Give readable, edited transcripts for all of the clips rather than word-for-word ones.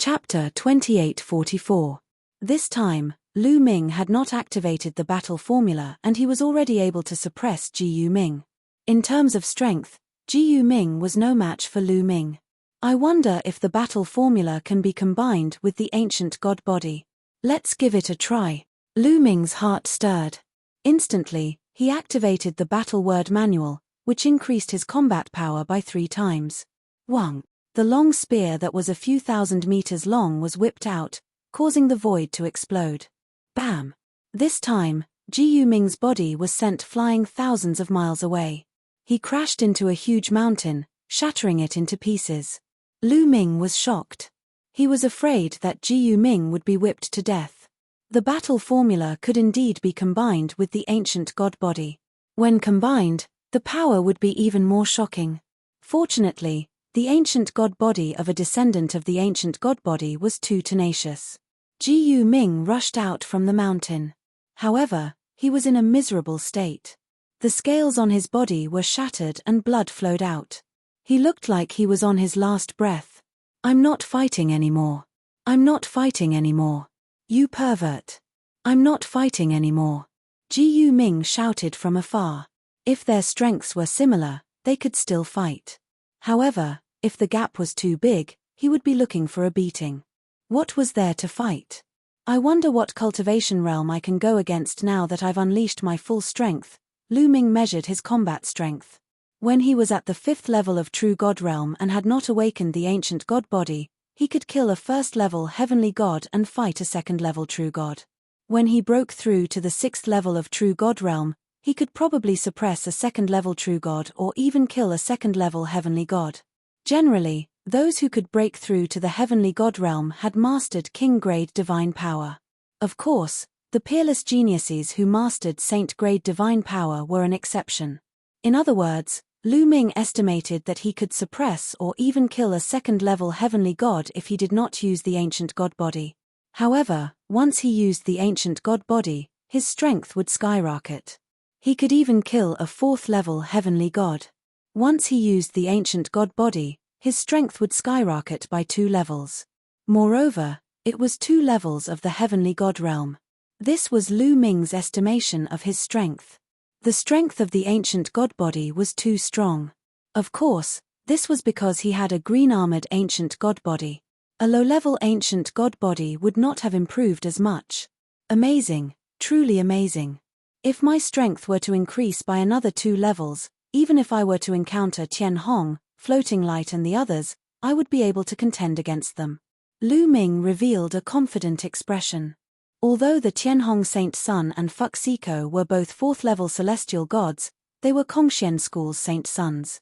Chapter 2844. This time, Lu Ming had not activated the battle formula and he was already able to suppress Ji Yu Ming. In terms of strength, Ji Yu Ming was no match for Lu Ming. I wonder if the battle formula can be combined with the ancient god body. Let's give it a try. Lu Ming's heart stirred. Instantly, he activated the battle word manual, which increased his combat power by 3 times. Wang. The long spear that was a few thousand meters long was whipped out, causing the void to explode. Bam! This time, Ji Yu Ming's body was sent flying thousands of miles away. He crashed into a huge mountain, shattering it into pieces. Lu Ming was shocked. He was afraid that Ji Yu Ming would be whipped to death. The battle formula could indeed be combined with the ancient god body. When combined, the power would be even more shocking. Fortunately, the ancient god body of a descendant of the ancient god body was too tenacious. Ji Yu Ming rushed out from the mountain. However, he was in a miserable state. The scales on his body were shattered and blood flowed out. He looked like he was on his last breath. "I'm not fighting anymore. I'm not fighting anymore. You pervert. I'm not fighting anymore." Ji Yu Ming shouted from afar. If their strengths were similar, they could still fight. However, if the gap was too big, he would be looking for a beating. What was there to fight? I wonder what cultivation realm I can go against now that I've unleashed my full strength. Lu Ming measured his combat strength. When he was at the 5th level of True God realm and had not awakened the ancient god body, he could kill a 1st-level heavenly god and fight a 2nd-level True God. When he broke through to the 6th level of True God realm, he could probably suppress a 2nd-level True God or even kill a 2nd-level heavenly god. Generally, those who could break through to the heavenly god realm had mastered king-grade divine power. Of course, the peerless geniuses who mastered saint-grade divine power were an exception. In other words, Lu Ming estimated that he could suppress or even kill a 2nd-level heavenly god if he did not use the ancient god body. However, once he used the ancient god body, his strength would skyrocket. He could even kill a 4th-level heavenly god. Once he used the ancient god body, his strength would skyrocket by 2 levels. Moreover, it was 2 levels of the heavenly god realm. This was Lu Ming's estimation of his strength. The strength of the ancient god body was too strong. Of course, this was because he had a green-armored ancient god body. A low-level ancient god body would not have improved as much. Amazing, truly amazing. If my strength were to increase by another 2 levels, even if I were to encounter Tian Hong, Floating Light and the others, I would be able to contend against them. Lu Ming revealed a confident expression. Although the Tianhong Saint Sun and Fuck Siko were both 4th-level celestial gods, they were Kongxian School's saint sons.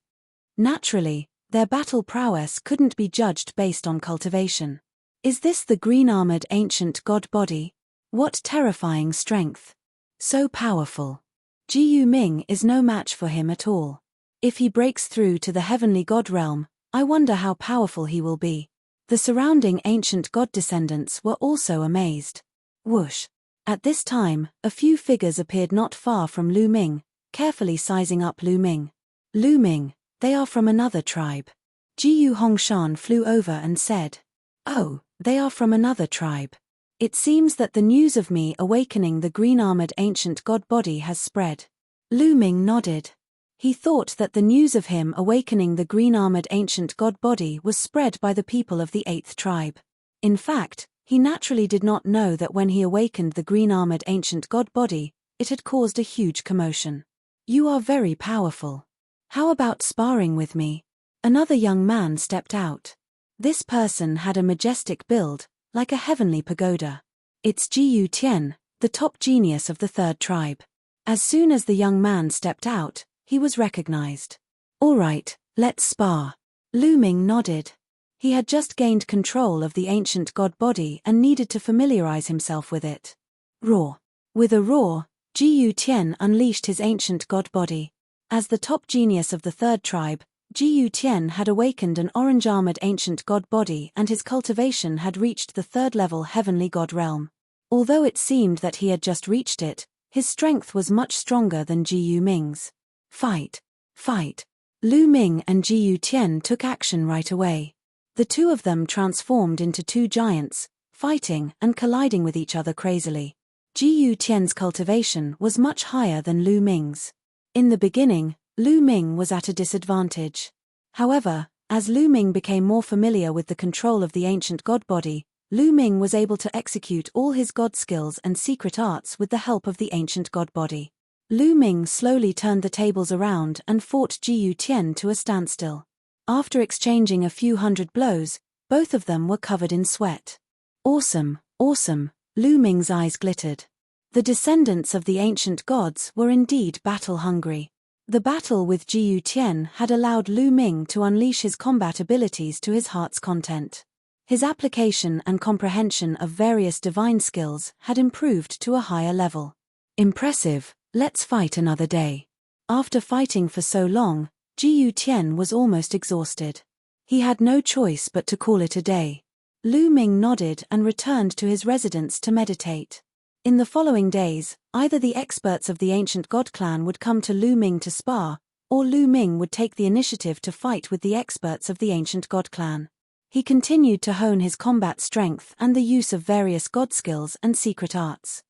Naturally, their battle prowess couldn't be judged based on cultivation. Is this the green-armored ancient god body? What terrifying strength! So powerful. Ji Yu Ming is no match for him at all. If he breaks through to the heavenly god realm, I wonder how powerful he will be. The surrounding ancient god descendants were also amazed. Whoosh! At this time, a few figures appeared not far from Lu Ming, carefully sizing up Lu Ming. "Lu Ming, they are from another tribe." Ji Yu Hongshan flew over and said, "Oh, they are from another tribe. It seems that the news of me awakening the green-armored ancient god body has spread." Lu Ming nodded. He thought that the news of him awakening the green-armored ancient god body was spread by the people of the 8th tribe. In fact, he naturally did not know that when he awakened the green-armored ancient god body, it had caused a huge commotion. "You are very powerful. How about sparring with me?" Another young man stepped out. This person had a majestic build, like a heavenly pagoda. It's Ji Yu Tian, the top genius of the 3rd tribe. As soon as the young man stepped out, he was recognized. "All right, let's spar." Lu Ming nodded. He had just gained control of the ancient god body and needed to familiarize himself with it. Roar. With a roar, Ji Yu Tian unleashed his ancient god body. As the top genius of the 3rd tribe, Ji Yu Tian had awakened an orange-armored ancient god body and his cultivation had reached the 3rd-level heavenly god realm. Although it seemed that he had just reached it, his strength was much stronger than Ji Yu Ming's. Fight! Fight! Lu Ming and Ji Yu Tian took action right away. The two of them transformed into two giants, fighting and colliding with each other crazily. Jiyu Tian's cultivation was much higher than Lu Ming's. In the beginning, Lu Ming was at a disadvantage. However, as Lu Ming became more familiar with the control of the ancient god body, Lu Ming was able to execute all his god skills and secret arts with the help of the ancient god body. Lu Ming slowly turned the tables around and fought Jiyu Tian to a standstill. After exchanging a few hundred blows, both of them were covered in sweat. Awesome, awesome, Lu Ming's eyes glittered. The descendants of the ancient gods were indeed battle-hungry. The battle with Jiyu Tian had allowed Lu Ming to unleash his combat abilities to his heart's content. His application and comprehension of various divine skills had improved to a higher level. Impressive, let's fight another day. After fighting for so long, Jiyu Tian was almost exhausted. He had no choice but to call it a day. Lu Ming nodded and returned to his residence to meditate. In the following days, either the experts of the ancient god clan would come to Lu Ming to spar, or Lu Ming would take the initiative to fight with the experts of the ancient god clan. He continued to hone his combat strength and the use of various god skills and secret arts.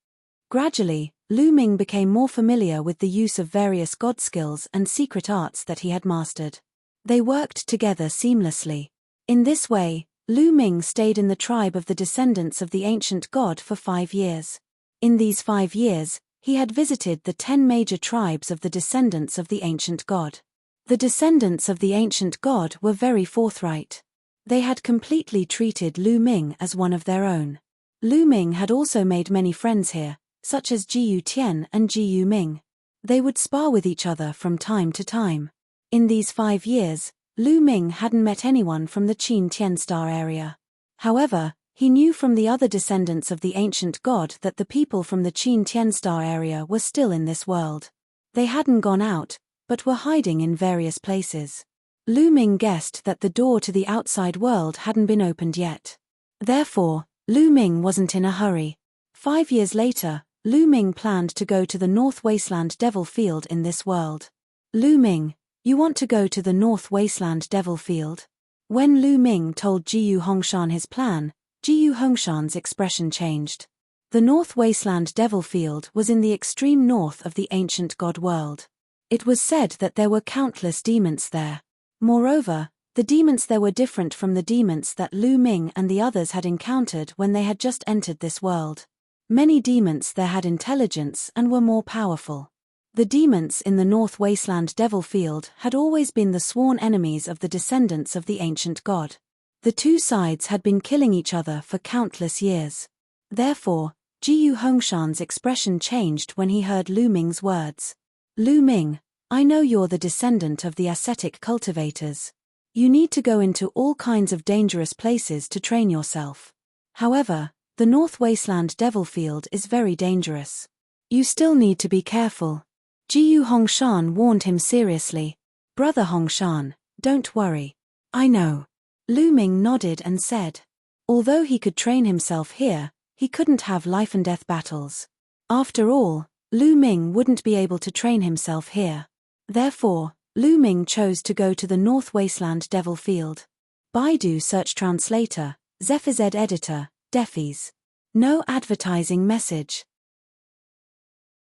Gradually, Lu Ming became more familiar with the use of various god skills and secret arts that he had mastered. They worked together seamlessly. In this way, Lu Ming stayed in the tribe of the descendants of the ancient god for 5 years. In these 5 years, he had visited the 10 major tribes of the descendants of the ancient god. The descendants of the ancient god were very forthright. They had completely treated Lu Ming as one of their own. Lu Ming had also made many friends here, such as Jiyu Tian and Jiyu Ming. They would spar with each other from time to time. In these 5 years, Lu Ming hadn't met anyone from the Qin Tian Star area. However, he knew from the other descendants of the ancient god that the people from the Qin Tian Star area were still in this world. They hadn't gone out, but were hiding in various places. Lu Ming guessed that the door to the outside world hadn't been opened yet. Therefore, Lu Ming wasn't in a hurry. 5 years later, Lu Ming planned to go to the North Wasteland Devil Field in this world. Lu Ming, you want to go to the North Wasteland Devil Field? When Lu Ming told Jiyu Hongshan his plan, Jiyu Hongshan's expression changed. The North Wasteland Devil Field was in the extreme north of the ancient god world. It was said that there were countless demons there. Moreover, the demons there were different from the demons that Lu Ming and the others had encountered when they had just entered this world. Many demons there had intelligence and were more powerful. The demons in the North Wasteland Devil Field had always been the sworn enemies of the descendants of the ancient god. The two sides had been killing each other for countless years. Therefore, Jiyu Hongshan's expression changed when he heard Lu Ming's words. Lu Ming, I know you're the descendant of the ascetic cultivators. You need to go into all kinds of dangerous places to train yourself. However, the North Wasteland Devil Field is very dangerous. You still need to be careful. Jiyu Hongshan warned him seriously. Brother Hongshan, don't worry. I know. Lu Ming nodded and said. Although he could train himself here, he couldn't have life-and-death battles. After all, Lu Ming wouldn't be able to train himself here. Therefore, Lu Ming chose to go to the North Wasteland Devil Field. Baidu Search Translator, ZephyZ Editor, Defys. No advertising message.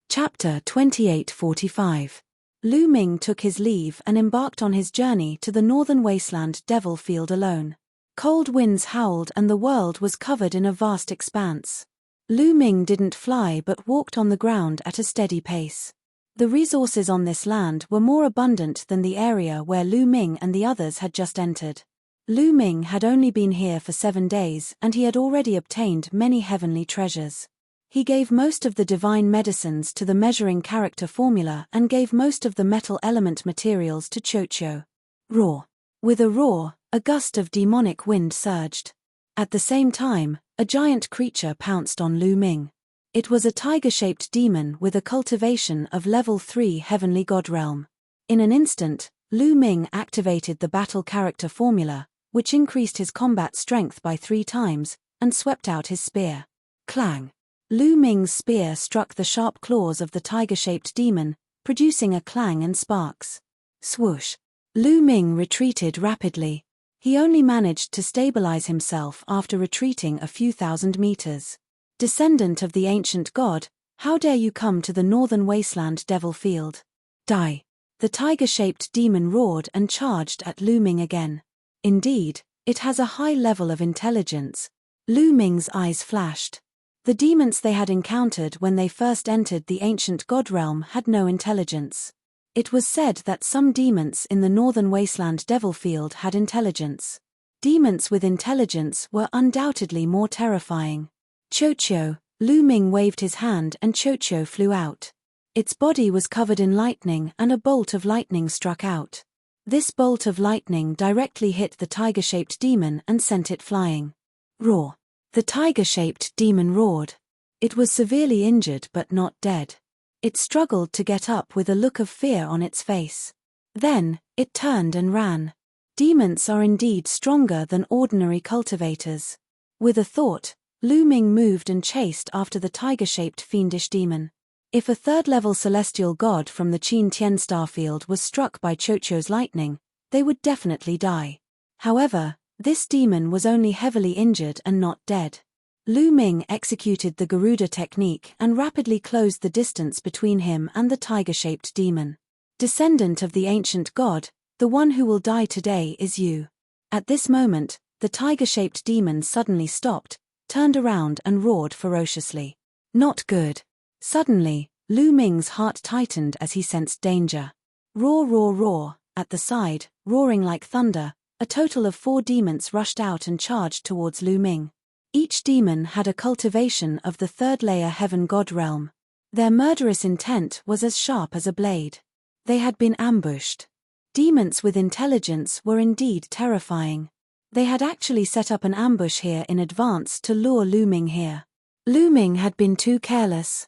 Chapter 2845. Lu Ming took his leave and embarked on his journey to the Northern Wasteland Devil Field alone. Cold winds howled and the world was covered in a vast expanse. Lu Ming didn't fly but walked on the ground at a steady pace. The resources on this land were more abundant than the area where Lu Ming and the others had just entered. Lu Ming had only been here for 7 days and he had already obtained many heavenly treasures. He gave most of the divine medicines to the measuring character formula and gave most of the metal element materials to Chocho. Roar. With a roar, a gust of demonic wind surged. At the same time, a giant creature pounced on Lu Ming. It was a tiger-shaped demon with a cultivation of level 3 heavenly god realm. In an instant, Lu Ming activated the battle character formula, which increased his combat strength by 3 times, and swept out his spear. Clang! Lu Ming's spear struck the sharp claws of the tiger-shaped demon, producing a clang and sparks. Swoosh! Lu Ming retreated rapidly. He only managed to stabilize himself after retreating a few thousand meters. Descendant of the ancient god, how dare you come to the northern wasteland devil field? Die! The tiger-shaped demon roared and charged at Lu Ming again. Indeed, it has a high level of intelligence. Lu Ming's eyes flashed. The demons they had encountered when they first entered the ancient god realm had no intelligence. It was said that some demons in the northern wasteland devil field had intelligence. Demons with intelligence were undoubtedly more terrifying. Chocho, Lu Ming waved his hand and Chocho flew out. Its body was covered in lightning and a bolt of lightning struck out. This bolt of lightning directly hit the tiger-shaped demon and sent it flying. Roar! The tiger-shaped demon roared. It was severely injured but not dead. It struggled to get up with a look of fear on its face. Then, it turned and ran. Demons are indeed stronger than ordinary cultivators. With a thought, Lu Ming moved and chased after the tiger-shaped fiendish demon. If a third-level celestial god from the Qin Tian starfield was struck by Chocho's lightning, they would definitely die. However, this demon was only heavily injured and not dead. Lu Ming executed the Garuda technique and rapidly closed the distance between him and the tiger-shaped demon. Descendant of the ancient god, the one who will die today is you. At this moment, the tiger-shaped demon suddenly stopped, turned around and roared ferociously. Not good. Suddenly, Lu Ming's heart tightened as he sensed danger. Roar, roar, roar! At the side, roaring like thunder, a total of 4 demons rushed out and charged towards Lu Ming. Each demon had a cultivation of the third-layer heaven god realm. Their murderous intent was as sharp as a blade. They had been ambushed. Demons with intelligence were indeed terrifying. They had actually set up an ambush here in advance to lure Lu Ming here. Lu Ming had been too careless.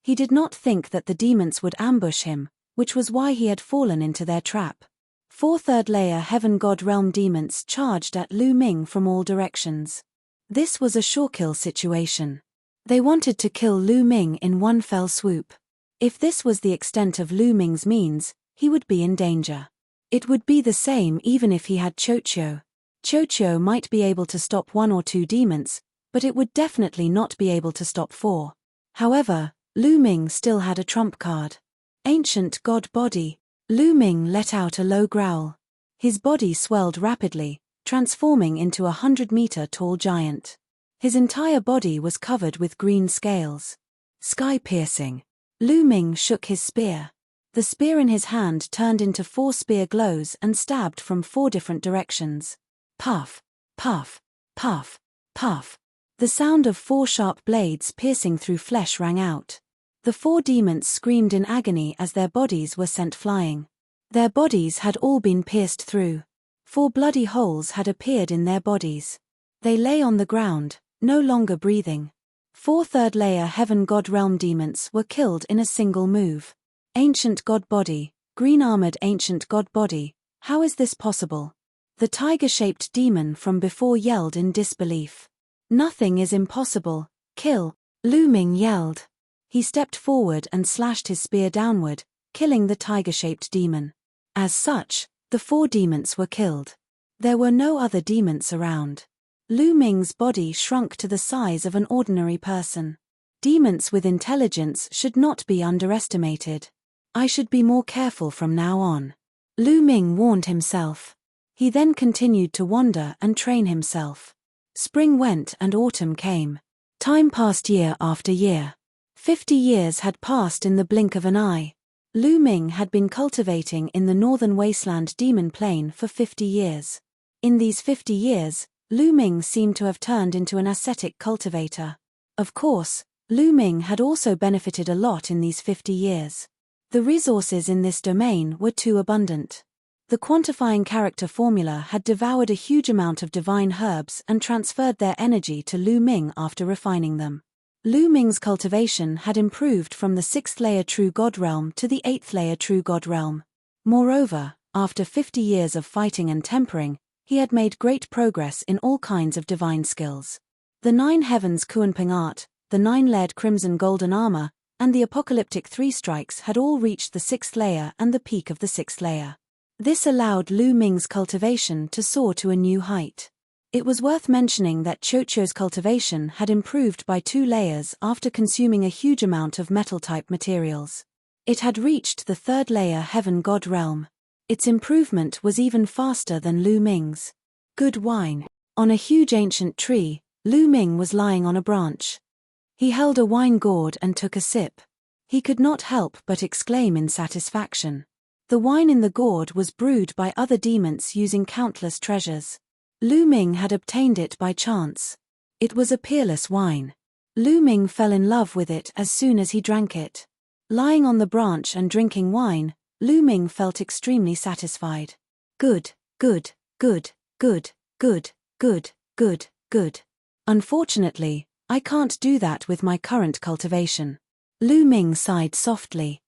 He did not think that the demons would ambush him, which was why he had fallen into their trap. 4 third-layer heaven god realm demons charged at Lu Ming from all directions. This was a sure-kill situation. They wanted to kill Lu Ming in one fell swoop. If this was the extent of Lu Ming's means, he would be in danger. It would be the same even if he had Chocho. Chocho might be able to stop 1 or 2 demons, but it would definitely not be able to stop 4. However, Lu Ming still had a trump card. Ancient god body. Lu Ming let out a low growl. His body swelled rapidly, transforming into a 100-meter-tall giant. His entire body was covered with green scales. Sky-piercing. Lu Ming shook his spear. The spear in his hand turned into 4 spear glows and stabbed from 4 different directions. Puff, puff, puff, puff. The sound of 4 sharp blades piercing through flesh rang out. The 4 demons screamed in agony as their bodies were sent flying. Their bodies had all been pierced through. 4 bloody holes had appeared in their bodies. They lay on the ground, no longer breathing. 4 third-layer heaven god realm demons were killed in a single move. Ancient god body, green-armored ancient god body, how is this possible? The tiger-shaped demon from before yelled in disbelief. Nothing is impossible, kill, Lu Ming yelled. He stepped forward and slashed his spear downward, killing the tiger-shaped demon. As such, the 4 demons were killed. There were no other demons around. Lu Ming's body shrunk to the size of an ordinary person. Demons with intelligence should not be underestimated. I should be more careful from now on. Lu Ming warned himself. He then continued to wander and train himself. Spring went and autumn came. Time passed year after year. 50 years had passed in the blink of an eye. Lu Ming had been cultivating in the northern wasteland demon plane for 50 years. In these 50 years, Lu Ming seemed to have turned into an ascetic cultivator. Of course, Lu Ming had also benefited a lot in these 50 years. The resources in this domain were too abundant. The quantifying character formula had devoured a huge amount of divine herbs and transferred their energy to Lu Ming after refining them. Lu Ming's cultivation had improved from the 6th-layer true god realm to the 8th-layer true god realm. Moreover, after 50 years of fighting and tempering, he had made great progress in all kinds of divine skills. The 9 heavens Kuanping art, the 9-layered crimson golden armor, and the apocalyptic 3 strikes had all reached the 6th layer and the peak of the 6th layer. This allowed Lu Ming's cultivation to soar to a new height. It was worth mentioning that Qiuqiu's cultivation had improved by 2 layers after consuming a huge amount of metal-type materials. It had reached the 3rd layer Heaven God realm. Its improvement was even faster than Lu Ming's. Good wine. On a huge ancient tree, Lu Ming was lying on a branch. He held a wine gourd and took a sip. He could not help but exclaim in satisfaction. The wine in the gourd was brewed by other demons using countless treasures. Lu Ming had obtained it by chance. It was a peerless wine. Lu Ming fell in love with it as soon as he drank it. Lying on the branch and drinking wine, Lu Ming felt extremely satisfied. Good, good, good, good, good, good, good, good. Unfortunately, I can't do that with my current cultivation. Lu Ming sighed softly.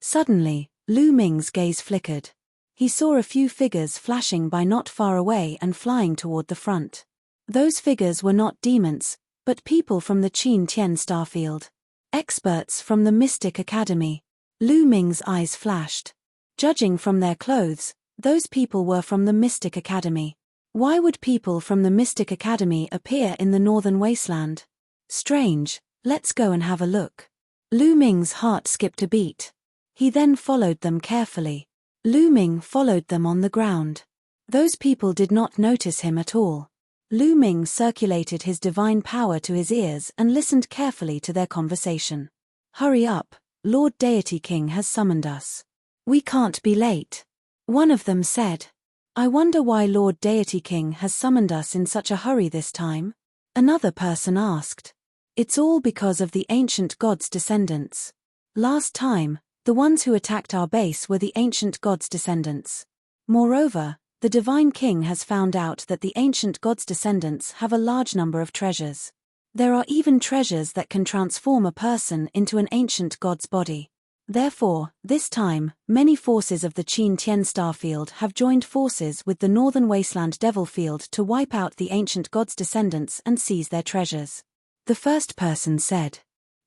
Suddenly, Lu Ming's gaze flickered. He saw a few figures flashing by not far away and flying toward the front. Those figures were not demons, but people from the Qin Tian Starfield. Experts from the Mystic Academy. Lu Ming's eyes flashed. Judging from their clothes, those people were from the Mystic Academy. Why would people from the Mystic Academy appear in the Northern Wasteland? Strange, let's go and have a look. Lu Ming's heart skipped a beat. He then followed them carefully. Lu Ming followed them on the ground. Those people did not notice him at all. Lu Ming circulated his divine power to his ears and listened carefully to their conversation. Hurry up, Lord Deity King has summoned us. We can't be late. One of them said. I wonder why Lord Deity King has summoned us in such a hurry this time? Another person asked. It's all because of the ancient god's descendants. Last time, the ones who attacked our base were the ancient god's descendants. Moreover, the Divine King has found out that the ancient god's descendants have a large number of treasures. There are even treasures that can transform a person into an ancient god's body. Therefore, this time, many forces of the Qin Tian Starfield have joined forces with the Northern Wasteland Devil Field to wipe out the ancient god's descendants and seize their treasures. The first person said.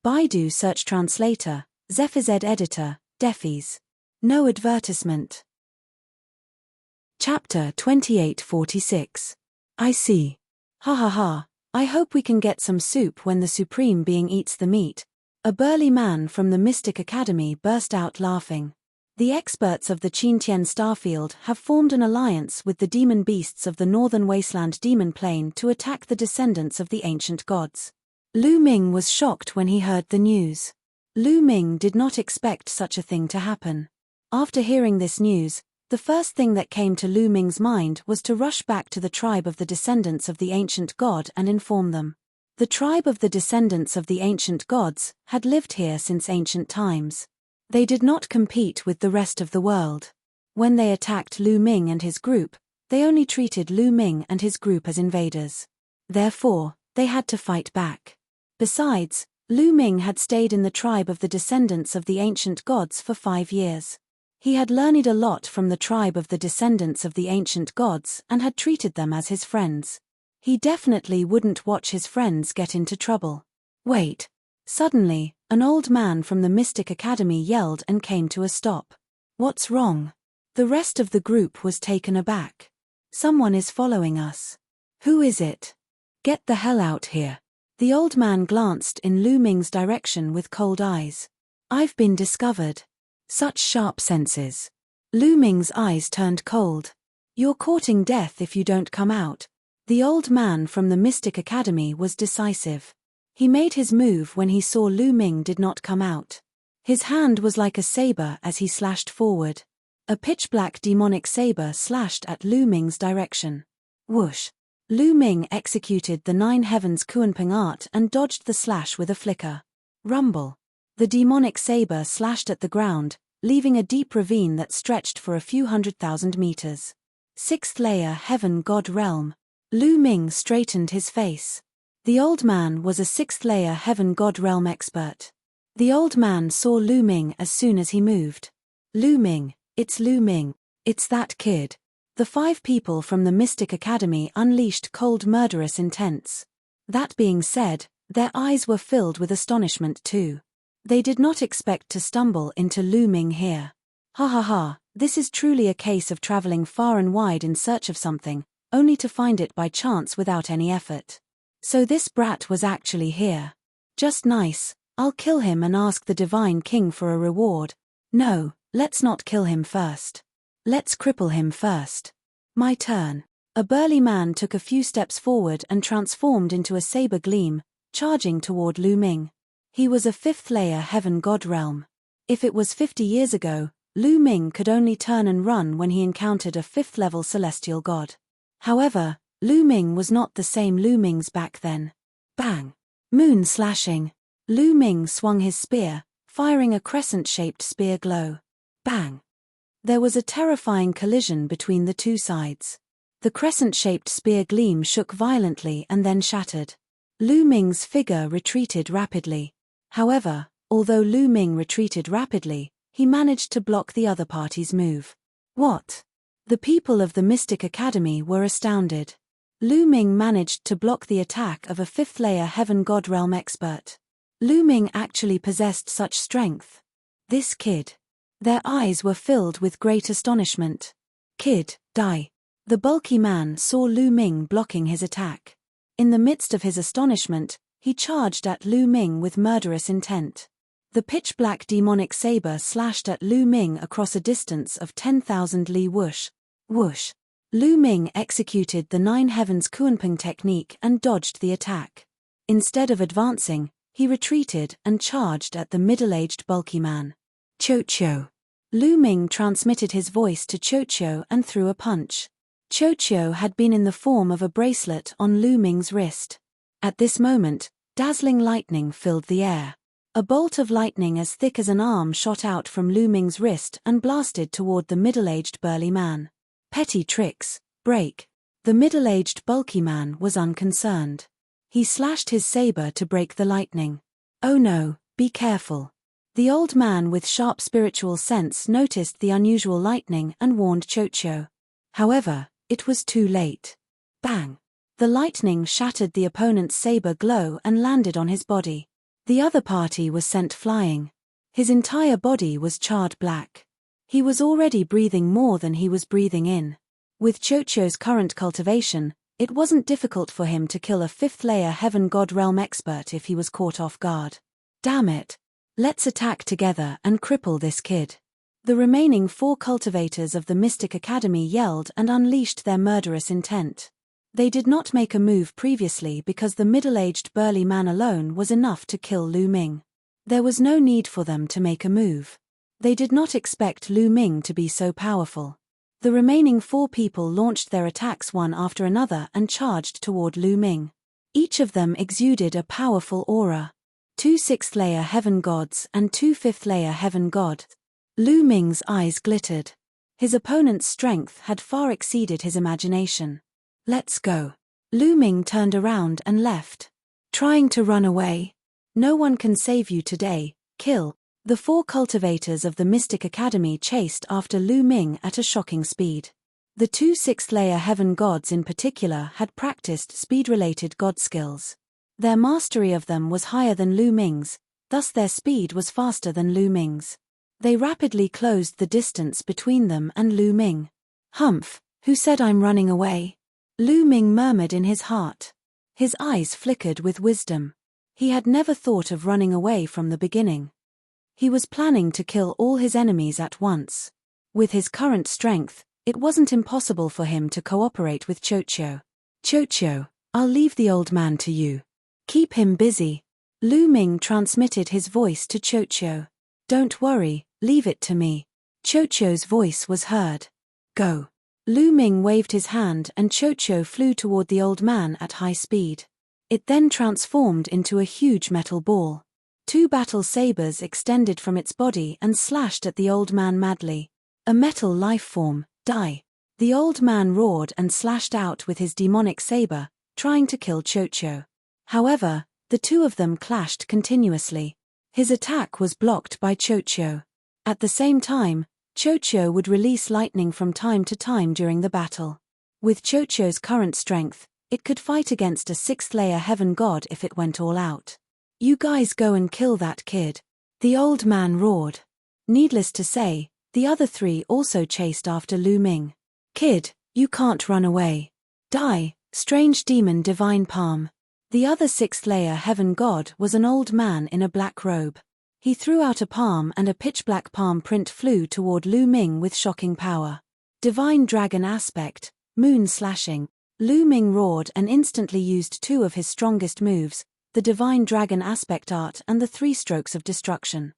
Baidu Search Translator, ZephyZ Editor, Defys. No advertisement. Chapter 2846. I see. Ha ha ha, I hope we can get some soup when the Supreme Being eats the meat. A burly man from the Mystic Academy burst out laughing. The experts of the Qin Tian Starfield have formed an alliance with the demon beasts of the Northern Wasteland Demon Plain to attack the descendants of the ancient gods. Lu Ming was shocked when he heard the news. Lu Ming did not expect such a thing to happen. After hearing this news, the first thing that came to Lu Ming's mind was to rush back to the tribe of the descendants of the ancient god and inform them. The tribe of the descendants of the ancient gods had lived here since ancient times. They did not compete with the rest of the world. When they attacked Lu Ming and his group, they only treated Lu Ming and his group as invaders. Therefore, they had to fight back. Besides, Lu Ming had stayed in the tribe of the descendants of the ancient gods for 5 years. He had learned a lot from the tribe of the descendants of the ancient gods and had treated them as his friends. He definitely wouldn't watch his friends get into trouble. Wait. Suddenly, an old man from the Mystic Academy yelled and came to a stop. What's wrong? The rest of the group was taken aback. Someone is following us. Who is it? Get the hell out here. The old man glanced in Lu Ming's direction with cold eyes. I've been discovered. Such sharp senses. Lu Ming's eyes turned cold. You're courting death if you don't come out. The old man from the Mystic Academy was decisive. He made his move when he saw Lu Ming did not come out. His hand was like a saber as he slashed forward. A pitch-black demonic saber slashed at Lu Ming's direction. Whoosh! Lu Ming executed the 9 heavens Kuanping art and dodged the slash with a flicker. Rumble. The demonic saber slashed at the ground, leaving a deep ravine that stretched for a few 100,000 meters. 6th layer Heaven God Realm. Lu Ming straightened his face. The old man was a 6th layer Heaven God Realm expert. The old man saw Lu Ming as soon as he moved. Lu Ming, it's Lu Ming. It's that kid. The 5 people from the Mystic Academy unleashed cold murderous intents. That being said, their eyes were filled with astonishment too. They did not expect to stumble into Lu Ming here. Ha ha ha, this is truly a case of traveling far and wide in search of something, only to find it by chance without any effort. So this brat was actually here. Just nice, I'll kill him and ask the Divine King for a reward. No, let's not kill him first. Let's cripple him first. My turn. A burly man took a few steps forward and transformed into a saber gleam, charging toward Lu Ming. He was a 5th layer heaven god realm. If it was 50 years ago, Lu Ming could only turn and run when he encountered a 5th level celestial god. However, Lu Ming was not the same Lu Ming's back then. Bang! Moon slashing. Lu Ming swung his spear, firing a crescent-shaped spear glow. Bang! There was a terrifying collision between the two sides. The crescent-shaped spear gleam shook violently and then shattered. Lu Ming's figure retreated rapidly. However, although Lu Ming retreated rapidly, he managed to block the other party's move. What? The people of the Mystic Academy were astounded. Lu Ming managed to block the attack of a 5th layer heaven god realm expert. Lu Ming actually possessed such strength. This kid. Their eyes were filled with great astonishment. Kid, die. The bulky man saw Lu Ming blocking his attack. In the midst of his astonishment, he charged at Lu Ming with murderous intent. The pitch-black demonic saber slashed at Lu Ming across a distance of 10,000 li. Whoosh. Whoosh. Lu Ming executed the 9 Heavens Kuanping technique and dodged the attack. Instead of advancing, he retreated and charged at the middle-aged bulky man. Cho-cho. Lu Ming transmitted his voice to Cho-cho and threw a punch. Cho-cho had been in the form of a bracelet on Lu Ming's wrist. At this moment, dazzling lightning filled the air. A bolt of lightning as thick as an arm shot out from Lu Ming's wrist and blasted toward the middle-aged burly man. Petty tricks, break. The middle-aged bulky man was unconcerned. He slashed his saber to break the lightning. Oh no, be careful. The old man with sharp spiritual sense noticed the unusual lightning and warned Cho-cho. However, it was too late. Bang! The lightning shattered the opponent's saber glow and landed on his body. The other party was sent flying. His entire body was charred black. He was already breathing more than he was breathing in. With Cho-cho's current cultivation, it wasn't difficult for him to kill a 5th layer heaven god realm expert if he was caught off guard. Damn it! Let's attack together and cripple this kid. The remaining 4 cultivators of the Mystic Academy yelled and unleashed their murderous intent. They did not make a move previously because the middle-aged burly man alone was enough to kill Lu Ming. There was no need for them to make a move. They did not expect Lu Ming to be so powerful. The remaining 4 people launched their attacks one after another and charged toward Lu Ming. Each of them exuded a powerful aura. 2 6th layer heaven gods and 2 5th layer heaven gods. Lu Ming's eyes glittered. His opponent's strength had far exceeded his imagination. Let's go. Lu Ming turned around and left. Trying to run away? No one can save you today, kill. The 4 cultivators of the Mystic Academy chased after Lu Ming at a shocking speed. The 2 6th layer heaven gods in particular had practiced speed-related god skills. Their mastery of them was higher than Lu Ming's, thus their speed was faster than Lu Ming's. They rapidly closed the distance between them and Lu Ming. Humph, who said I'm running away? Lu Ming murmured in his heart. His eyes flickered with wisdom. He had never thought of running away from the beginning. He was planning to kill all his enemies at once. With his current strength, it wasn't impossible for him to cooperate with Cho-cho. Cho-cho, I'll leave the old man to you. Keep him busy. Lu Ming transmitted his voice to Cho-cho. Don't worry, leave it to me. Cho-cho's voice was heard. Go. Lu Ming waved his hand and Cho-cho flew toward the old man at high speed. It then transformed into a huge metal ball. 2 battle sabers extended from its body and slashed at the old man madly. A metal life form, die. The old man roared and slashed out with his demonic saber, trying to kill Cho-cho. However, the 2 of them clashed continuously. His attack was blocked by Cho-cho. At the same time, Cho-cho would release lightning from time to time during the battle. With Cho-cho's current strength, it could fight against a 6th layer heaven god if it went all out. You guys go and kill that kid. The old man roared. Needless to say, The other three also chased after Lu Ming. "Kid, you can't run away. Die, strange demon divine palm." The other sixth-layer heaven god was an old man in a black robe. He threw out a palm and a pitch-black palm print flew toward Lu Ming with shocking power. Divine dragon aspect, moon slashing. Lu Ming roared and instantly used two of his strongest moves, the divine dragon aspect art and the three strokes of destruction.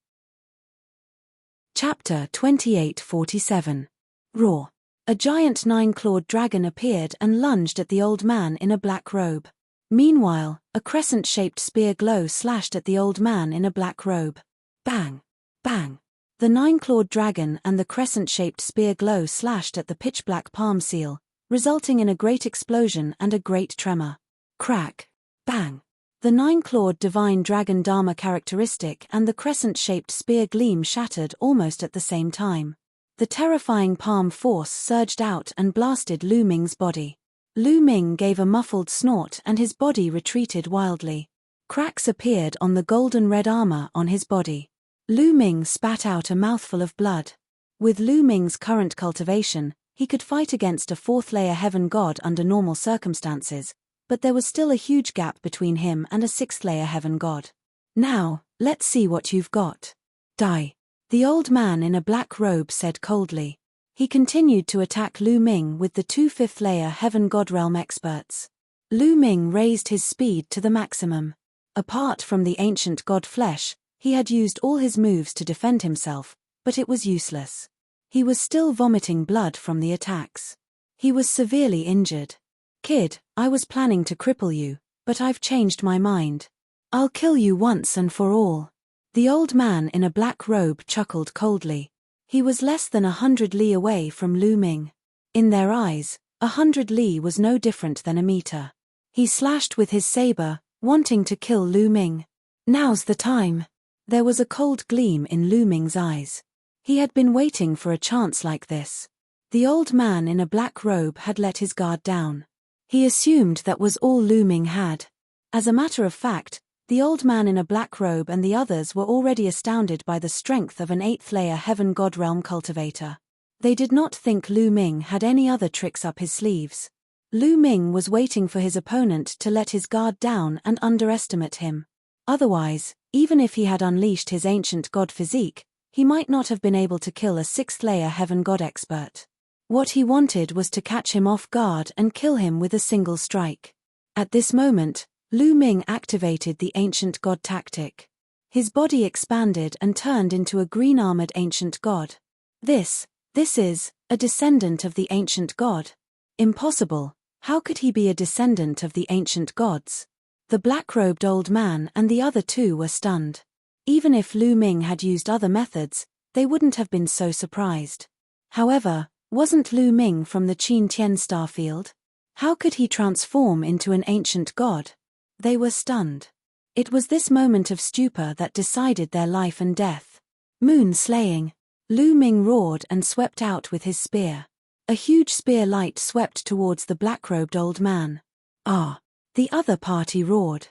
Chapter 2847. Roar. A giant nine-clawed dragon appeared and lunged at the old man in a black robe. Meanwhile, a crescent-shaped spear glow slashed at the old man in a black robe. Bang! Bang! The nine-clawed dragon and the crescent-shaped spear glow slashed at the pitch-black palm seal, resulting in a great explosion and a great tremor. Crack! Bang! The nine-clawed divine dragon dharma characteristic and the crescent-shaped spear gleam shattered almost at the same time. The terrifying palm force surged out and blasted Lu Ming's body. Lu Ming gave a muffled snort and his body retreated wildly. Cracks appeared on the golden red armor on his body. Lu Ming spat out a mouthful of blood. With Lu Ming's current cultivation, he could fight against a fourth-layer heaven god under normal circumstances, but there was still a huge gap between him and a sixth-layer heaven god. "Now, let's see what you've got. Die," the old man in a black robe said coldly. He continued to attack Lu Ming with the two fifth-layer heaven god realm experts. Lu Ming raised his speed to the maximum. Apart from the ancient god flesh, he had used all his moves to defend himself, but it was useless. He was still vomiting blood from the attacks. He was severely injured. "Kid, I was planning to cripple you, but I've changed my mind. I'll kill you once and for all." The old man in a black robe chuckled coldly. He was less than 100 li away from Lu Ming. In their eyes, 100 li was no different than a meter. He slashed with his saber, wanting to kill Lu Ming. "Now's the time." There was a cold gleam in Lu Ming's eyes. He had been waiting for a chance like this. The old man in a black robe had let his guard down. He assumed that was all Lu Ming had. As a matter of fact, the old man in a black robe and the others were already astounded by the strength of an eighth-layer heaven god realm cultivator. They did not think Lu Ming had any other tricks up his sleeves. Lu Ming was waiting for his opponent to let his guard down and underestimate him. Otherwise, even if he had unleashed his ancient god physique, he might not have been able to kill a sixth-layer heaven god expert. What he wanted was to catch him off guard and kill him with a single strike. At this moment, Lu Ming activated the ancient god tactic. His body expanded and turned into a green-armored ancient god. This is, a descendant of the ancient god. Impossible. How could he be a descendant of the ancient gods? The black-robed old man and the other two were stunned. Even if Lu Ming had used other methods, they wouldn't have been so surprised. However, wasn't Lu Ming from the Qin Tian star field? How could he transform into an ancient god? They were stunned. It was this moment of stupor that decided their life and death. Moon slaying. Lu Ming roared and swept out with his spear. A huge spear light swept towards the black-robed old man. "Ah!" the other party roared.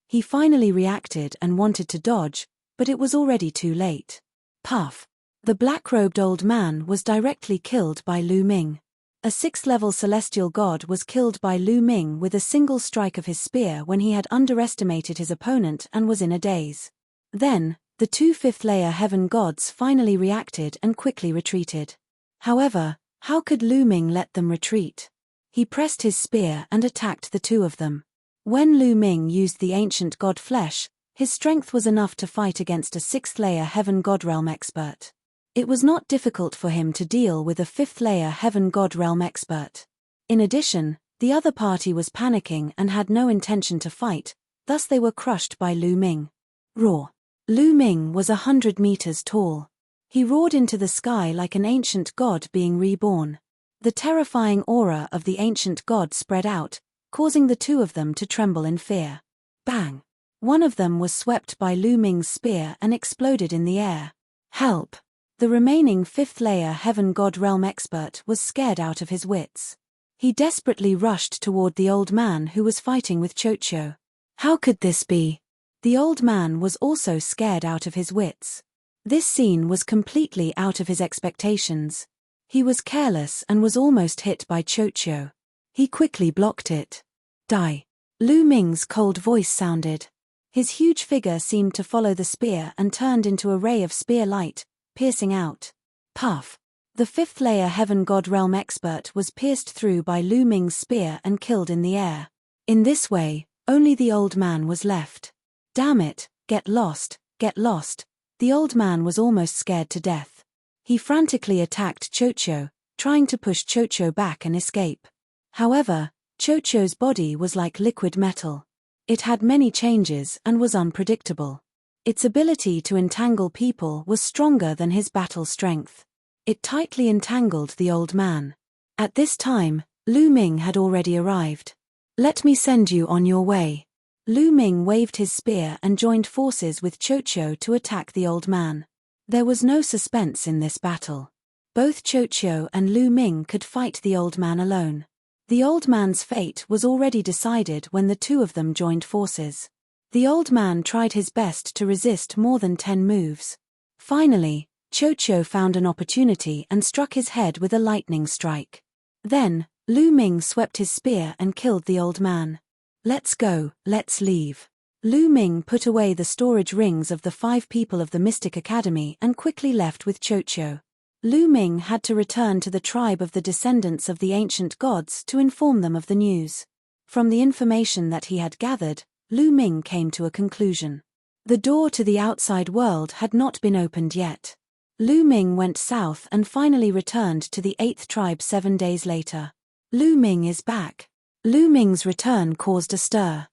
He finally reacted and wanted to dodge, but it was already too late. Puff! The black-robed old man was directly killed by Lu Ming. A sixth-level celestial god was killed by Lu Ming with a single strike of his spear when he had underestimated his opponent and was in a daze. Then, the two fifth-layer heaven gods finally reacted and quickly retreated. However, how could Lu Ming let them retreat? He pressed his spear and attacked the two of them. When Lu Ming used the ancient god flesh, his strength was enough to fight against a sixth-layer heaven god realm expert. It was not difficult for him to deal with a fifth-layer heaven god realm expert. In addition, the other party was panicking and had no intention to fight, thus they were crushed by Lu Ming. Roar! Lu Ming was 100 meters tall. He roared into the sky like an ancient god being reborn. The terrifying aura of the ancient god spread out, causing the two of them to tremble in fear. Bang! One of them was swept by Lu Ming's spear and exploded in the air. Help! The remaining fifth-layer heaven god realm expert was scared out of his wits. He desperately rushed toward the old man who was fighting with Chocho. How could this be? The old man was also scared out of his wits. This scene was completely out of his expectations. He was careless and was almost hit by Chocho. He quickly blocked it. Die. Lu Ming's cold voice sounded. His huge figure seemed to follow the spear and turned into a ray of spear light, piercing out. Puff. The fifth layer Heaven God Realm expert was pierced through by Lu Ming's spear and killed in the air. In this way, only the old man was left. Damn it, get lost, get lost. The old man was almost scared to death. He frantically attacked Chocho, trying to push Chocho back and escape. However, Chocho's body was like liquid metal. It had many changes and was unpredictable. Its ability to entangle people was stronger than his battle strength. It tightly entangled the old man. At this time, Lu Ming had already arrived. Let me send you on your way. Lu Ming waved his spear and joined forces with Chocho to attack the old man. There was no suspense in this battle. Both Chocho and Lu Ming could fight the old man alone. The old man's fate was already decided when the two of them joined forces. The old man tried his best to resist more than 10 moves. Finally, Chocho found an opportunity and struck his head with a lightning strike. Then, Lu Ming swept his spear and killed the old man. Let's go, let's leave. Lu Ming put away the storage rings of the 5 people of the Mystic Academy and quickly left with Chocho. Lu Ming had to return to the tribe of the descendants of the ancient gods to inform them of the news. From the information that he had gathered, Lu Ming came to a conclusion. The door to the outside world had not been opened yet. Lu Ming went south and finally returned to the 8th tribe 7 days later. Lu Ming is back. Lu Ming's return caused a stir.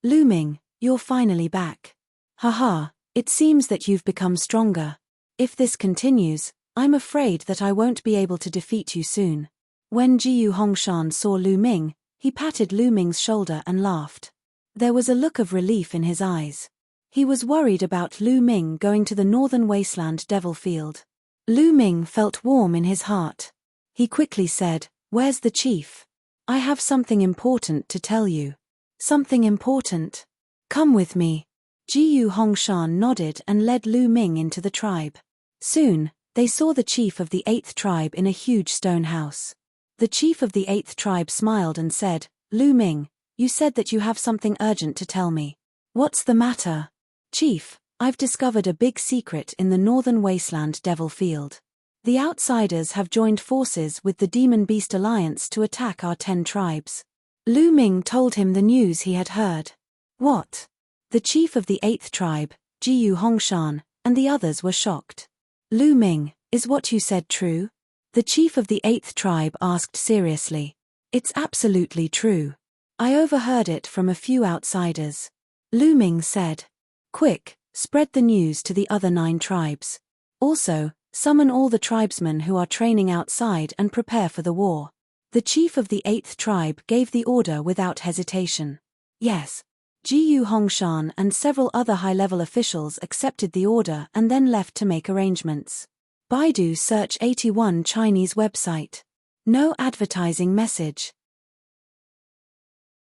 Lu Ming, you're finally back. Haha, it seems that you've become stronger. If this continues, I'm afraid that I won't be able to defeat you soon. When Jiyu Hongshan saw Lu Ming, he patted Lu Ming's shoulder and laughed. There was a look of relief in his eyes. He was worried about Lu Ming going to the northern wasteland devil field. Lu Ming felt warm in his heart. He quickly said, "Where's the chief? I have something important to tell you." Something important? Come with me. Jiyu Hongshan nodded and led Lu Ming into the tribe. Soon, they saw the chief of the 8th tribe in a huge stone house. The chief of the 8th tribe smiled and said, "Lu Ming, you said that you have something urgent to tell me. What's the matter?" "Chief, I've discovered a big secret in the northern wasteland devil field. The outsiders have joined forces with the Demon Beast Alliance to attack our 10 tribes." Lu Ming told him the news he had heard. What? The chief of the 8th tribe, Jiyu Hongshan, and the others were shocked. Lu Ming, is what you said true? The chief of the 8th tribe asked seriously. It's absolutely true. I overheard it from a few outsiders. Lu Ming said. Quick, spread the news to the other 9 tribes. Also, summon all the tribesmen who are training outside and prepare for the war. The chief of the 8th tribe gave the order without hesitation. Yes. Jiyu Hongshan and several other high-level officials accepted the order and then left to make arrangements. Baidu Search 81 Chinese website. No advertising message.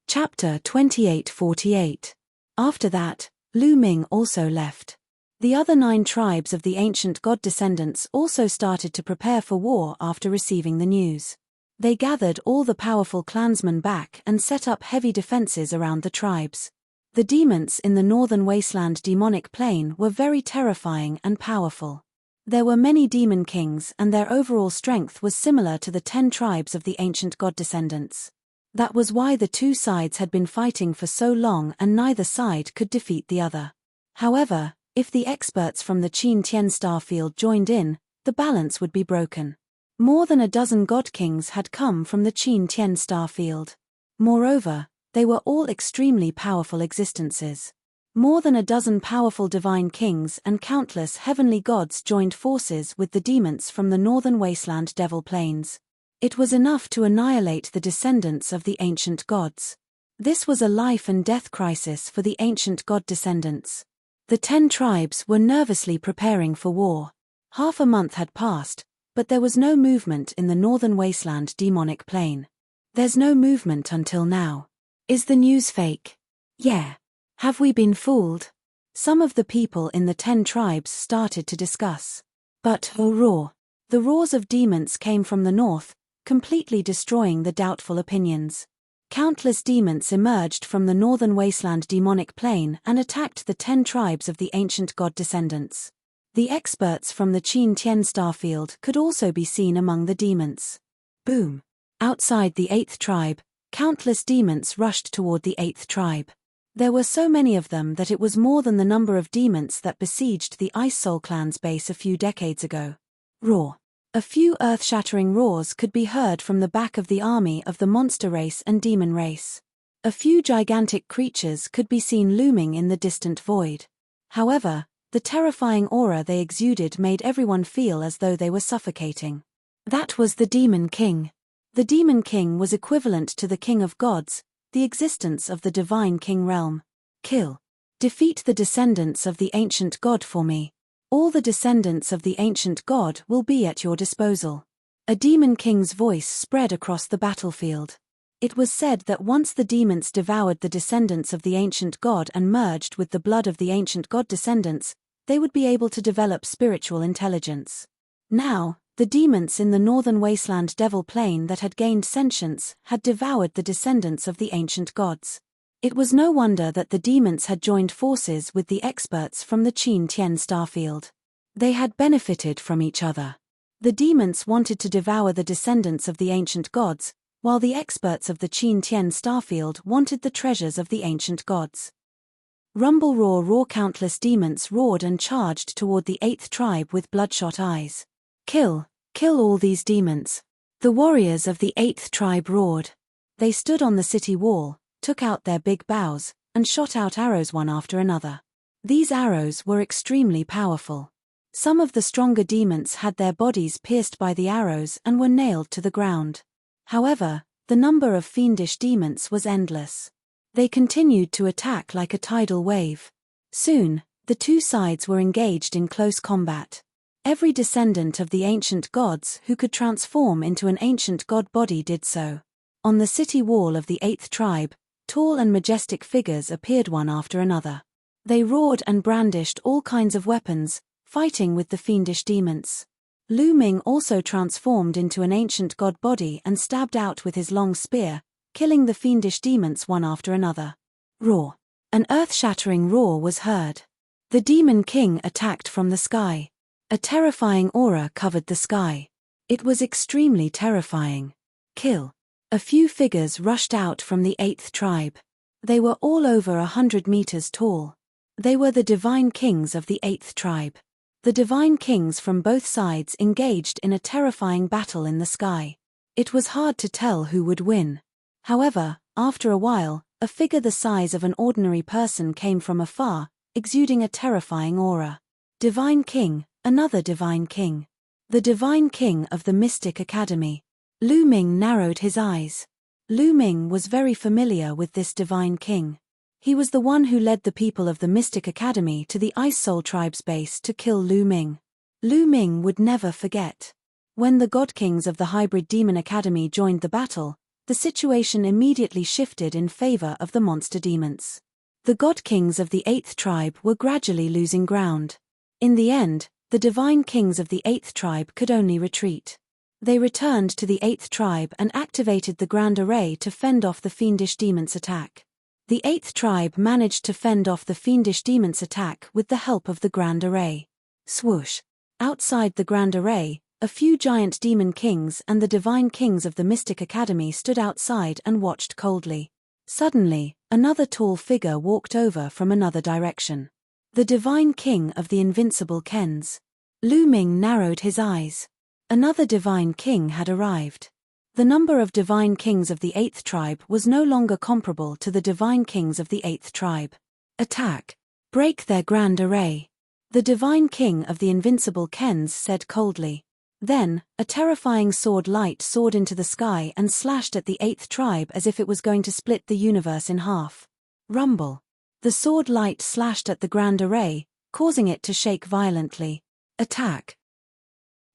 Chapter 2848. After that, Lu Ming also left. The other 9 tribes of the ancient god descendants also started to prepare for war after receiving the news. They gathered all the powerful clansmen back and set up heavy defenses around the tribes. The demons in the northern wasteland demonic plane were very terrifying and powerful. There were many demon kings and their overall strength was similar to the 10 tribes of the ancient god descendants. That was why the 2 sides had been fighting for so long and neither side could defeat the other. However, if the experts from the Qin Tian Starfield joined in, the balance would be broken. More than a dozen god kings had come from the Qin Tian Starfield. Moreover, they were all extremely powerful existences. More than a dozen powerful divine kings and countless heavenly gods joined forces with the demons from the northern wasteland devil plains. It was enough to annihilate the descendants of the ancient gods. This was a life and death crisis for the ancient god descendants. The 10 tribes were nervously preparing for war. Half a month had passed, but there was no movement in the northern wasteland demonic plane. There's no movement until now. Is the news fake? Yeah. Have we been fooled? Some of the people in the 10 tribes started to discuss. But, oh roar! The roars of demons came from the north, completely destroying the doubtful opinions. Countless demons emerged from the northern wasteland demonic plane and attacked the 10 tribes of the ancient god descendants. The experts from the Qin Tian starfield could also be seen among the demons. Boom! Outside the 8th tribe, countless demons rushed toward the 8th tribe. There were so many of them that it was more than the number of demons that besieged the Ice Soul clan's base a few decades ago. Roar! A few earth-shattering roars could be heard from the back of the army of the monster race and demon race. A few gigantic creatures could be seen looming in the distant void. However, the terrifying aura they exuded made everyone feel as though they were suffocating. That was the Demon King. The Demon King was equivalent to the King of Gods, the existence of the Divine King realm. Kill. Defeat the descendants of the ancient god for me. All the descendants of the ancient god will be at your disposal. A Demon King's voice spread across the battlefield. It was said that once the demons devoured the descendants of the ancient god and merged with the blood of the ancient god descendants, they would be able to develop spiritual intelligence. Now, the demons in the northern wasteland devil plane that had gained sentience had devoured the descendants of the ancient gods. It was no wonder that the demons had joined forces with the experts from the Qin Tian starfield. They had benefited from each other. The demons wanted to devour the descendants of the ancient gods, while the experts of the Qin Tian starfield wanted the treasures of the ancient gods. Rumble roar roar! Countless demons roared and charged toward the 8th tribe with bloodshot eyes. Kill! Kill all these demons! The warriors of the 8th tribe roared. They stood on the city wall, took out their big bows, and shot out arrows one after another. These arrows were extremely powerful. Some of the stronger demons had their bodies pierced by the arrows and were nailed to the ground. However, the number of fiendish demons was endless. They continued to attack like a tidal wave. Soon, the two sides were engaged in close combat. Every descendant of the ancient gods who could transform into an ancient god body did so. On the city wall of the 8th tribe, tall and majestic figures appeared one after another. They roared and brandished all kinds of weapons, fighting with the fiendish demons. Lu Ming also transformed into an ancient god body and stabbed out with his long spear, killing the fiendish demons one after another. Roar! An earth-shattering roar was heard. The Demon King attacked from the sky. A terrifying aura covered the sky. It was extremely terrifying. Kill! A few figures rushed out from the 8th tribe. They were all over 100 meters tall. They were the Divine Kings of the 8th tribe. The Divine Kings from both sides engaged in a terrifying battle in the sky. It was hard to tell who would win. However, after a while, a figure the size of an ordinary person came from afar, exuding a terrifying aura. Divine King, another Divine King. The Divine King of the Mystic Academy. Lu Ming narrowed his eyes. Lu Ming was very familiar with this Divine King. He was the one who led the people of the Mystic Academy to the Ice Soul tribe's base to kill Lu Ming. Lu Ming would never forget. When the God Kings of the Hybrid Demon Academy joined the battle, the situation immediately shifted in favor of the monster demons. The God Kings of the 8th tribe were gradually losing ground. In the end, the Divine Kings of the 8th tribe could only retreat. They returned to the 8th tribe and activated the Grand Array to fend off the fiendish demons' attack. The 8th tribe managed to fend off the fiendish demons' attack with the help of the Grand Array. Swoosh! Outside the Grand Array, a few giant demon kings and the Divine Kings of the Mystic Academy stood outside and watched coldly. Suddenly, another tall figure walked over from another direction. The Divine King of the Invincible Kens. Lu Ming narrowed his eyes. Another Divine King had arrived. The number of Divine Kings of the 8th tribe was no longer comparable to the Divine Kings of the 8th tribe. Attack! Break their Grand Array! The Divine King of the Invincible Kens said coldly. Then, a terrifying sword light soared into the sky and slashed at the 8th tribe as if it was going to split the universe in half. Rumble! The sword light slashed at the Grand Array, causing it to shake violently. Attack!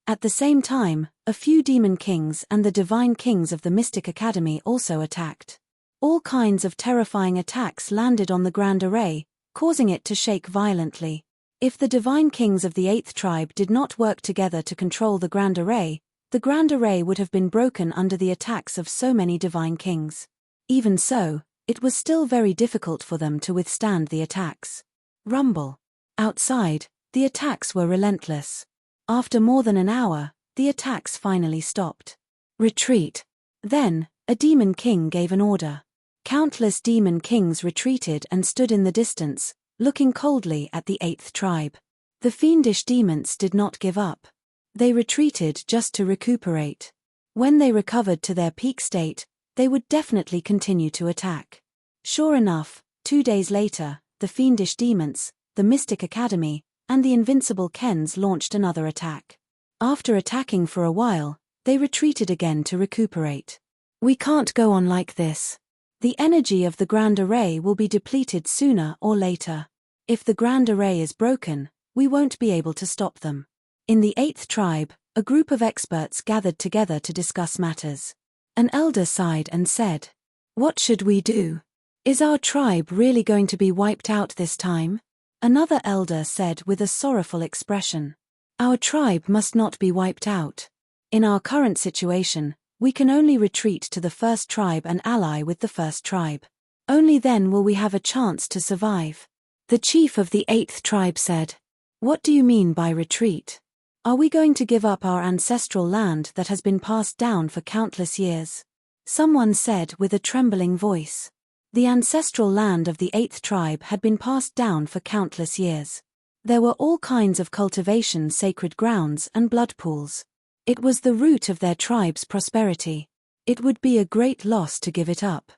At the same time, a few Demon Kings and the Divine Kings of the Mystic Academy also attacked. All kinds of terrifying attacks landed on the Grand Array, causing it to shake violently. If the divine kings of the 8th tribe did not work together to control the Grand Array, the Grand Array would have been broken under the attacks of so many divine kings. Even so, it was still very difficult for them to withstand the attacks. Rumble. Outside, the attacks were relentless. After more than an hour, the attacks finally stopped. Retreat. Then, a demon king gave an order. Countless demon kings retreated and stood in the distance, looking coldly at the 8th tribe. The fiendish demons did not give up. They retreated just to recuperate. When they recovered to their peak state, they would definitely continue to attack. Sure enough, 2 days later, the fiendish demons, the Mystic Academy, and the invincible Kens launched another attack. After attacking for a while, they retreated again to recuperate. We can't go on like this. The energy of the Grand Array will be depleted sooner or later. If the Grand Array is broken, we won't be able to stop them. In the 8th tribe, a group of experts gathered together to discuss matters. An elder sighed and said, "What should we do? Is our tribe really going to be wiped out this time?" Another elder said with a sorrowful expression, "Our tribe must not be wiped out. In our current situation, we can only retreat to the 1st tribe and ally with the 1st tribe. Only then will we have a chance to survive." The chief of the 8th tribe said, "What do you mean by retreat? Are we going to give up our ancestral land that has been passed down for countless years?" Someone said with a trembling voice. The ancestral land of the 8th tribe had been passed down for countless years. There were all kinds of cultivation, sacred grounds, and blood pools. It was the root of their tribe's prosperity. It would be a great loss to give it up.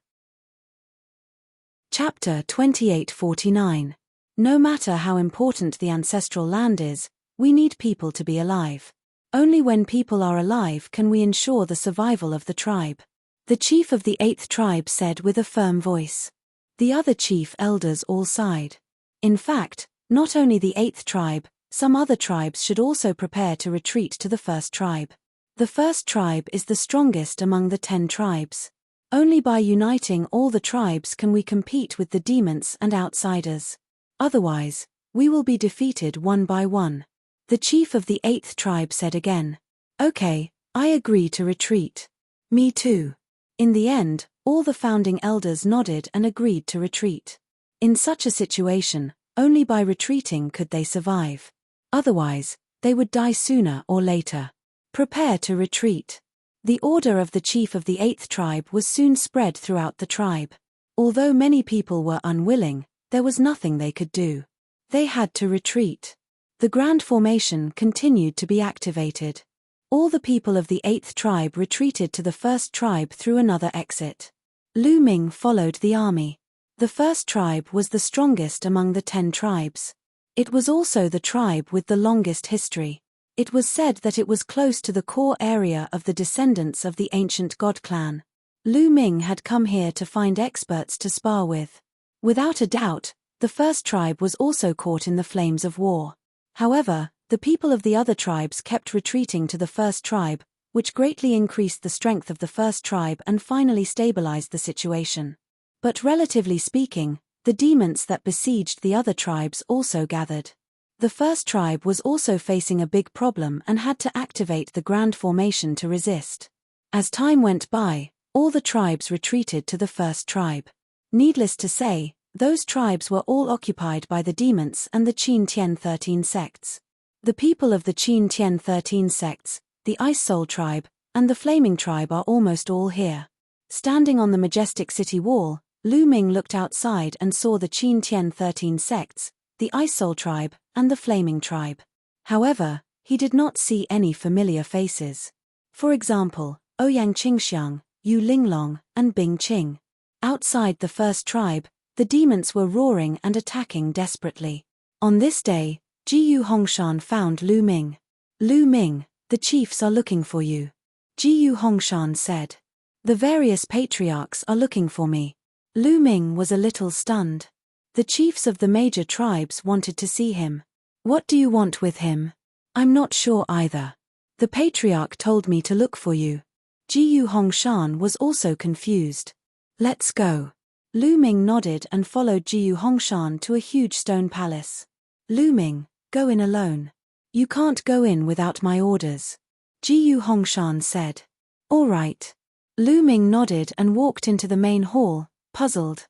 Chapter 2849. No matter how important the ancestral land is, we need people to be alive. Only when people are alive can we ensure the survival of the tribe. The chief of the 8th tribe said with a firm voice. The other chief elders all sighed. In fact, not only the 8th tribe, some other tribes should also prepare to retreat to the 1st tribe. The 1st tribe is the strongest among the 10 tribes. Only by uniting all the tribes can we compete with the demons and outsiders. Otherwise, we will be defeated one by one. The chief of the 8th tribe said again, "Okay, I agree to retreat." "Me too." In the end, all the founding elders nodded and agreed to retreat. In such a situation, only by retreating could they survive. Otherwise, they would die sooner or later. Prepare to retreat. The order of the chief of the 8th tribe was soon spread throughout the tribe. Although many people were unwilling, there was nothing they could do. They had to retreat. The grand formation continued to be activated. All the people of the 8th tribe retreated to the 1st tribe through another exit. Lu Ming followed the army. The 1st tribe was the strongest among the 10 tribes. It was also the tribe with the longest history. It was said that it was close to the core area of the descendants of the ancient god clan. Lu Ming had come here to find experts to spar with. Without a doubt, the 1st tribe was also caught in the flames of war. However, the people of the other tribes kept retreating to the 1st tribe, which greatly increased the strength of the 1st tribe and finally stabilized the situation. But relatively speaking, the demons that besieged the other tribes also gathered. The 1st tribe was also facing a big problem and had to activate the grand formation to resist. As time went by, all the tribes retreated to the 1st tribe. Needless to say, those tribes were all occupied by the demons and the Qin Tian 13 sects. The people of the Qin Tian 13 sects, the Ice Soul tribe, and the Flaming tribe are almost all here. Standing on the majestic city wall, Lu Ming looked outside and saw the Qin Tian 13 sects, the Ice Soul tribe, and the Flaming tribe. However, he did not see any familiar faces. For example, Ouyang Qingxiang, Yu Linglong, and Bing Qing. Outside the 1st tribe, the demons were roaring and attacking desperately. On this day, Jiyu Hongshan found Lu Ming. "Lu Ming, the chiefs are looking for you," Jiyu Hongshan said. "The various patriarchs are looking for me." Lu Ming was a little stunned. The chiefs of the major tribes wanted to see him. "What do you want with him?" "I'm not sure either. The patriarch told me to look for you." Jiyu Hongshan was also confused. "Let's go." Lu Ming nodded and followed Jiyu Hongshan to a huge stone palace. Lu Ming, go in alone. You can't go in without my orders, Jiyu Hongshan said. All right. Lu Ming nodded and walked into the main hall, puzzled.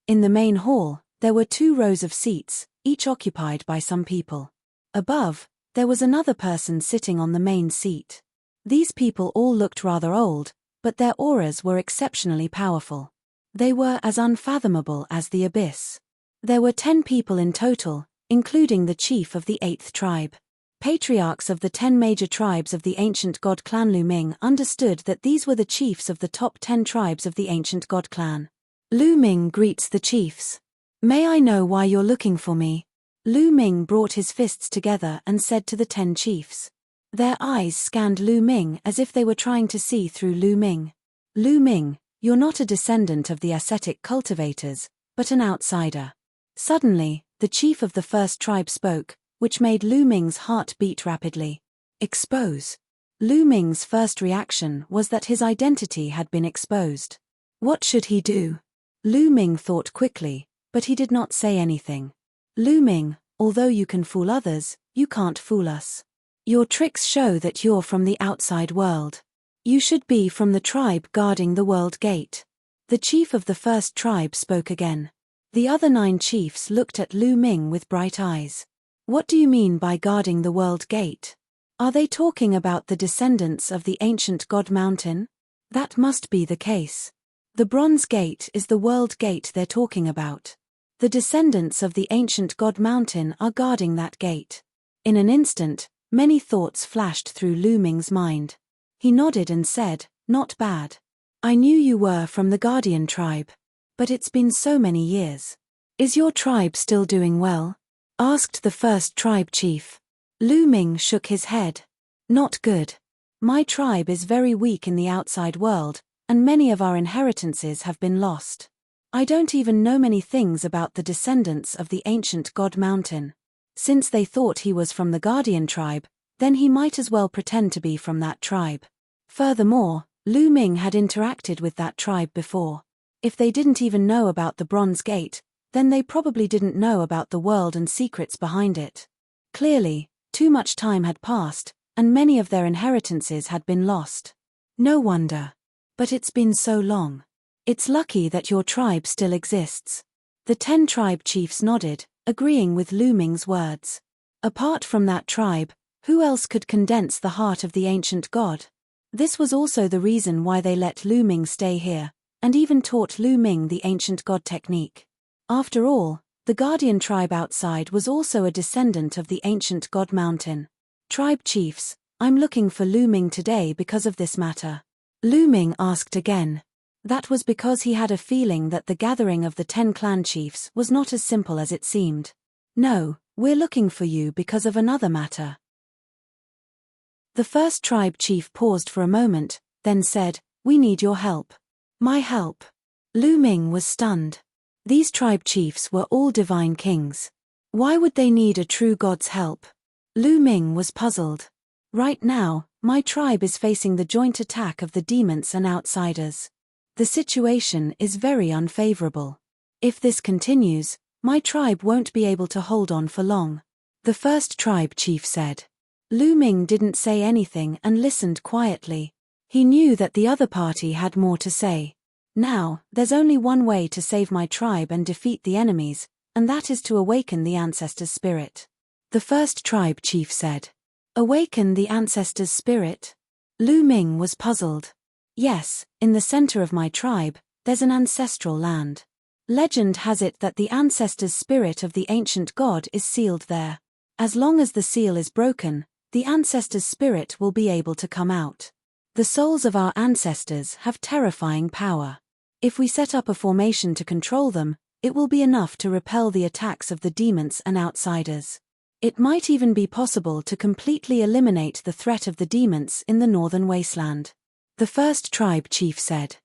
In the main hall, there were 2 rows of seats, each occupied by some people. Above, there was another person sitting on the main seat. These people all looked rather old, but their auras were exceptionally powerful. They were as unfathomable as the abyss. There were 10 people in total, including the chief of the 8th tribe. Patriarchs of the 10 major tribes of the ancient god clan. Lu Ming understood that these were the chiefs of the top 10 tribes of the ancient god clan. Lu Ming greets the chiefs. May I know why you're looking for me? Lu Ming brought his fists together and said to the 10 chiefs. Their eyes scanned Lu Ming as if they were trying to see through Lu Ming. Lu Ming, you're not a descendant of the ascetic cultivators, but an outsider. Suddenly, the chief of the first tribe spoke, which made Lu Ming's heart beat rapidly. Expose. Lu Ming's first reaction was that his identity had been exposed. What should he do? Lu Ming thought quickly, but he did not say anything. Lu Ming, although you can fool others, you can't fool us. Your tricks show that you're from the outside world. You should be from the tribe guarding the world gate. The chief of the first tribe spoke again. The other 9 chiefs looked at Lu Ming with bright eyes. What do you mean by guarding the world gate? Are they talking about the descendants of the ancient god mountain? That must be the case. The bronze gate is the world gate they're talking about. The descendants of the ancient god mountain are guarding that gate. In an instant, many thoughts flashed through Lu Ming's mind. He nodded and said, not bad. I knew you were from the Guardian tribe. But it's been so many years. Is your tribe still doing well? Asked the first tribe chief. Lu Ming shook his head. Not good. My tribe is very weak in the outside world, and many of our inheritances have been lost. I don't even know many things about the descendants of the ancient god mountain. Since they thought he was from the Guardian tribe, then he might as well pretend to be from that tribe. Furthermore, Lu Ming had interacted with that tribe before. If they didn't even know about the Bronze Gate, then they probably didn't know about the world and secrets behind it. Clearly, too much time had passed, and many of their inheritances had been lost. No wonder. But it's been so long. It's lucky that your tribe still exists. The 10 tribe chiefs nodded, agreeing with Lu Ming's words. Apart from that tribe, who else could condense the heart of the ancient god? This was also the reason why they let Lu Ming stay here, and even taught Lu Ming the ancient god technique. After all, the Guardian tribe outside was also a descendant of the ancient god mountain. Tribe chiefs, I'm looking for Lu Ming today because of this matter. Lu Ming asked again. That was because he had a feeling that the gathering of the 10 clan chiefs was not as simple as it seemed. No, we're looking for you because of another matter. The first tribe chief paused for a moment, then said, "We need your help." "My help?" Lu Ming was stunned. These tribe chiefs were all divine kings. Why would they need a true god's help? Lu Ming was puzzled. Right now, my tribe is facing the joint attack of the demons and outsiders. The situation is very unfavorable. If this continues, my tribe won't be able to hold on for long. The first tribe chief said. Lu Ming didn't say anything and listened quietly. He knew that the other party had more to say. Now, there's only one way to save my tribe and defeat the enemies, and that is to awaken the ancestors' spirit. The first tribe chief said. Awaken the ancestors' spirit? Lu Ming was puzzled. Yes, in the center of my tribe, there's an ancestral land. Legend has it that the ancestors' spirit of the ancient god is sealed there. As long as the seal is broken, the ancestors' spirit will be able to come out. The souls of our ancestors have terrifying power. If we set up a formation to control them, it will be enough to repel the attacks of the demons and outsiders. It might even be possible to completely eliminate the threat of the demons in the northern wasteland. The first tribe chief said.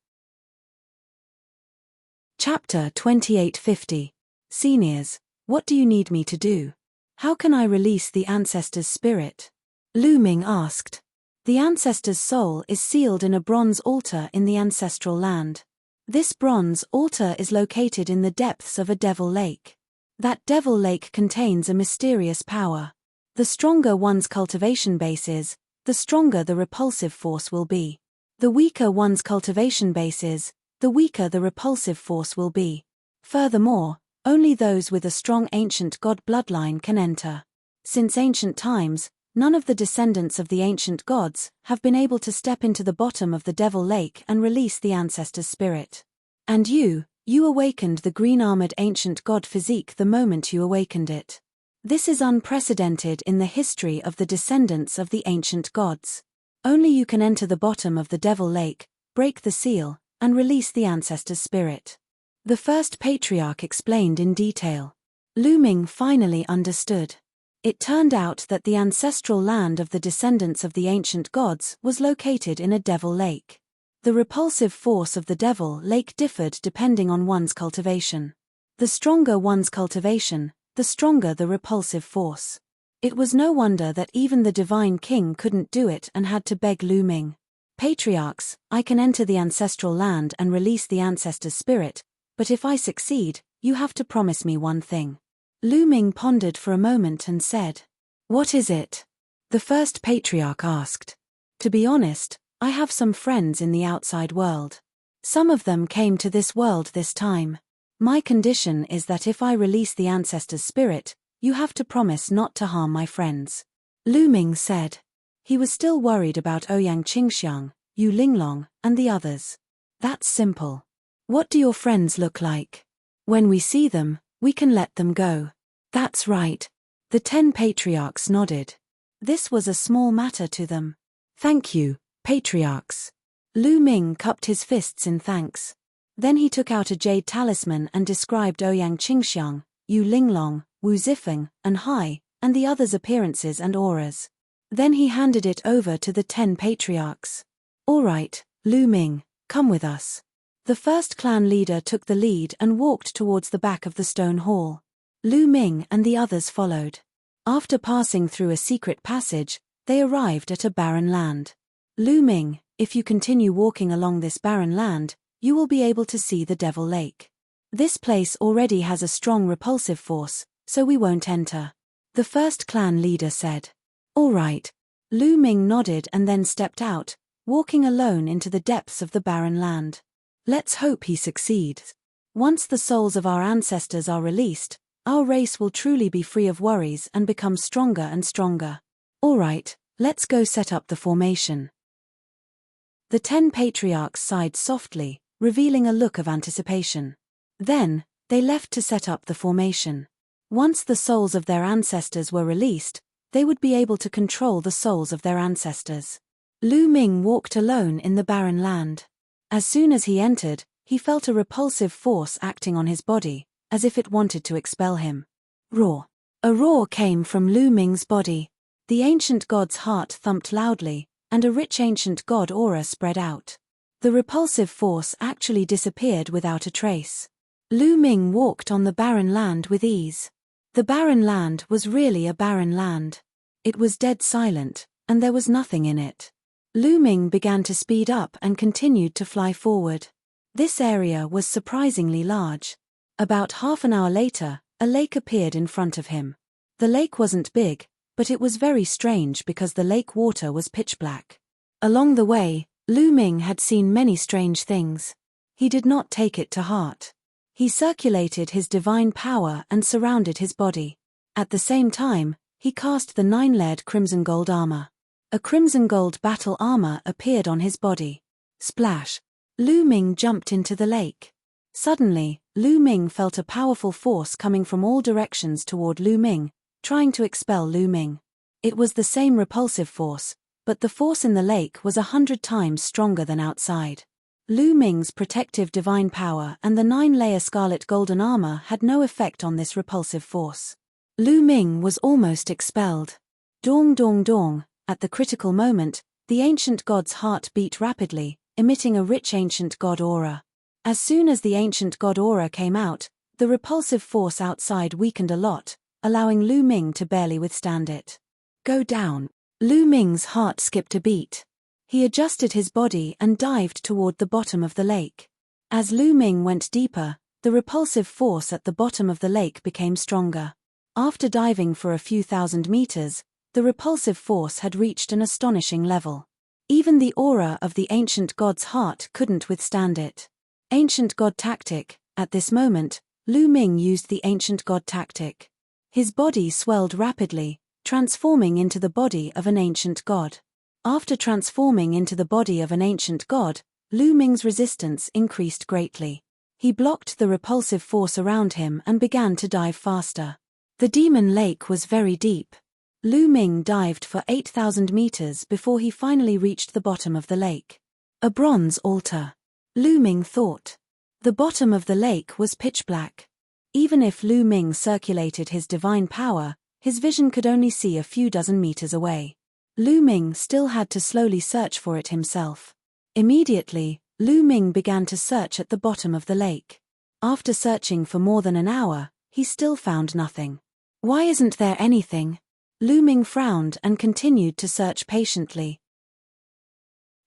Chapter 2850. Seniors, what do you need me to do? How can I release the ancestors' spirit? Lu Ming asked. The ancestor's soul is sealed in a bronze altar in the ancestral land. This bronze altar is located in the depths of a devil lake. That devil lake contains a mysterious power. The stronger one's cultivation base is, the stronger the repulsive force will be. The weaker one's cultivation base is, the weaker the repulsive force will be. Furthermore, only those with a strong ancient god bloodline can enter. Since ancient times, none of the descendants of the ancient gods have been able to step into the bottom of the devil lake and release the ancestor's spirit. And you awakened the green-armored ancient god physique the moment you awakened it. This is unprecedented in the history of the descendants of the ancient gods. Only you can enter the bottom of the devil lake, break the seal, and release the ancestor's spirit. The first patriarch explained in detail. Lu Ming finally understood. It turned out that the ancestral land of the descendants of the ancient gods was located in a devil lake. The repulsive force of the devil lake differed depending on one's cultivation. The stronger one's cultivation, the stronger the repulsive force. It was no wonder that even the divine king couldn't do it and had to beg Lu Ming. Patriarchs, I can enter the ancestral land and release the ancestor's spirit, but if I succeed, you have to promise me one thing. Lu Ming pondered for a moment and said, "What is it?" The first patriarch asked. "To be honest, I have some friends in the outside world. Some of them came to this world this time. My condition is that if I release the ancestor's spirit, you have to promise not to harm my friends." Lu Ming said. He was still worried about Ouyang Qingxiang, Yu Linglong, and the others. "That's simple. What do your friends look like? When we see them, we can let them go." "That's right." The 10 patriarchs nodded. This was a small matter to them. "Thank you, patriarchs." Lu Ming cupped his fists in thanks. Then he took out a jade talisman and described Ouyang Qingxiang, Yu Linglong, Wu Zifeng, and Hai, and the others' appearances and auras. Then he handed it over to the 10 patriarchs. "All right, Lu Ming, come with us." The first clan leader took the lead and walked towards the back of the stone hall. Lu Ming and the others followed. After passing through a secret passage, they arrived at a barren land. "Lu Ming, if you continue walking along this barren land, you will be able to see the Devil Lake. This place already has a strong repulsive force, so we won't enter," the first clan leader said. "All right." Lu Ming nodded and then stepped out, walking alone into the depths of the barren land. "Let's hope he succeeds. Once the souls of our ancestors are released, our race will truly be free of worries and become stronger and stronger. All right, let's go set up the formation." The 10 patriarchs sighed softly, revealing a look of anticipation. Then, they left to set up the formation. Once the souls of their ancestors were released, they would be able to control the souls of their ancestors. Lu Ming walked alone in the barren land. As soon as he entered, he felt a repulsive force acting on his body, as if it wanted to expel him. Roar. A roar came from Lu Ming's body. The ancient god's heart thumped loudly, and a rich ancient god aura spread out. The repulsive force actually disappeared without a trace. Lu Ming walked on the barren land with ease. The barren land was really a barren land. It was dead silent, and there was nothing in it. Lu Ming began to speed up and continued to fly forward. This area was surprisingly large. About half an hour later, a lake appeared in front of him. The lake wasn't big, but it was very strange because the lake water was pitch black. Along the way, Lu Ming had seen many strange things. He did not take it to heart. He circulated his divine power and surrounded his body. At the same time, he cast the 9-layered crimson gold armor. A crimson gold battle armor appeared on his body. Splash! Lu Ming jumped into the lake. Suddenly, Lu Ming felt a powerful force coming from all directions toward Lu Ming, trying to expel Lu Ming. It was the same repulsive force, but the force in the lake was 100 times stronger than outside. Lu Ming's protective divine power and the 9-layer scarlet golden armor had no effect on this repulsive force. Lu Ming was almost expelled. Dong dong dong. At the critical moment, the ancient god's heart beat rapidly, emitting a rich ancient god aura. As soon as the ancient god aura came out, the repulsive force outside weakened a lot, allowing Lu Ming to barely withstand it. Go down. Lu Ming's heart skipped a beat. He adjusted his body and dived toward the bottom of the lake. As Lu Ming went deeper, the repulsive force at the bottom of the lake became stronger. After diving for a few thousand meters, the repulsive force had reached an astonishing level. Even the aura of the ancient god's heart couldn't withstand it. Ancient god tactic. At this moment, Lu Ming used the ancient god tactic. His body swelled rapidly, transforming into the body of an ancient god. After transforming into the body of an ancient god, Lu Ming's resistance increased greatly. He blocked the repulsive force around him and began to dive faster. The demon lake was very deep. Lu Ming dived for 8,000 meters before he finally reached the bottom of the lake. A bronze altar. Lu Ming thought. The bottom of the lake was pitch black. Even if Lu Ming circulated his divine power, his vision could only see a few dozen meters away. Lu Ming still had to slowly search for it himself. Immediately, Lu Ming began to search at the bottom of the lake. After searching for more than an hour, he still found nothing. Why isn't there anything? Lu Ming frowned and continued to search patiently.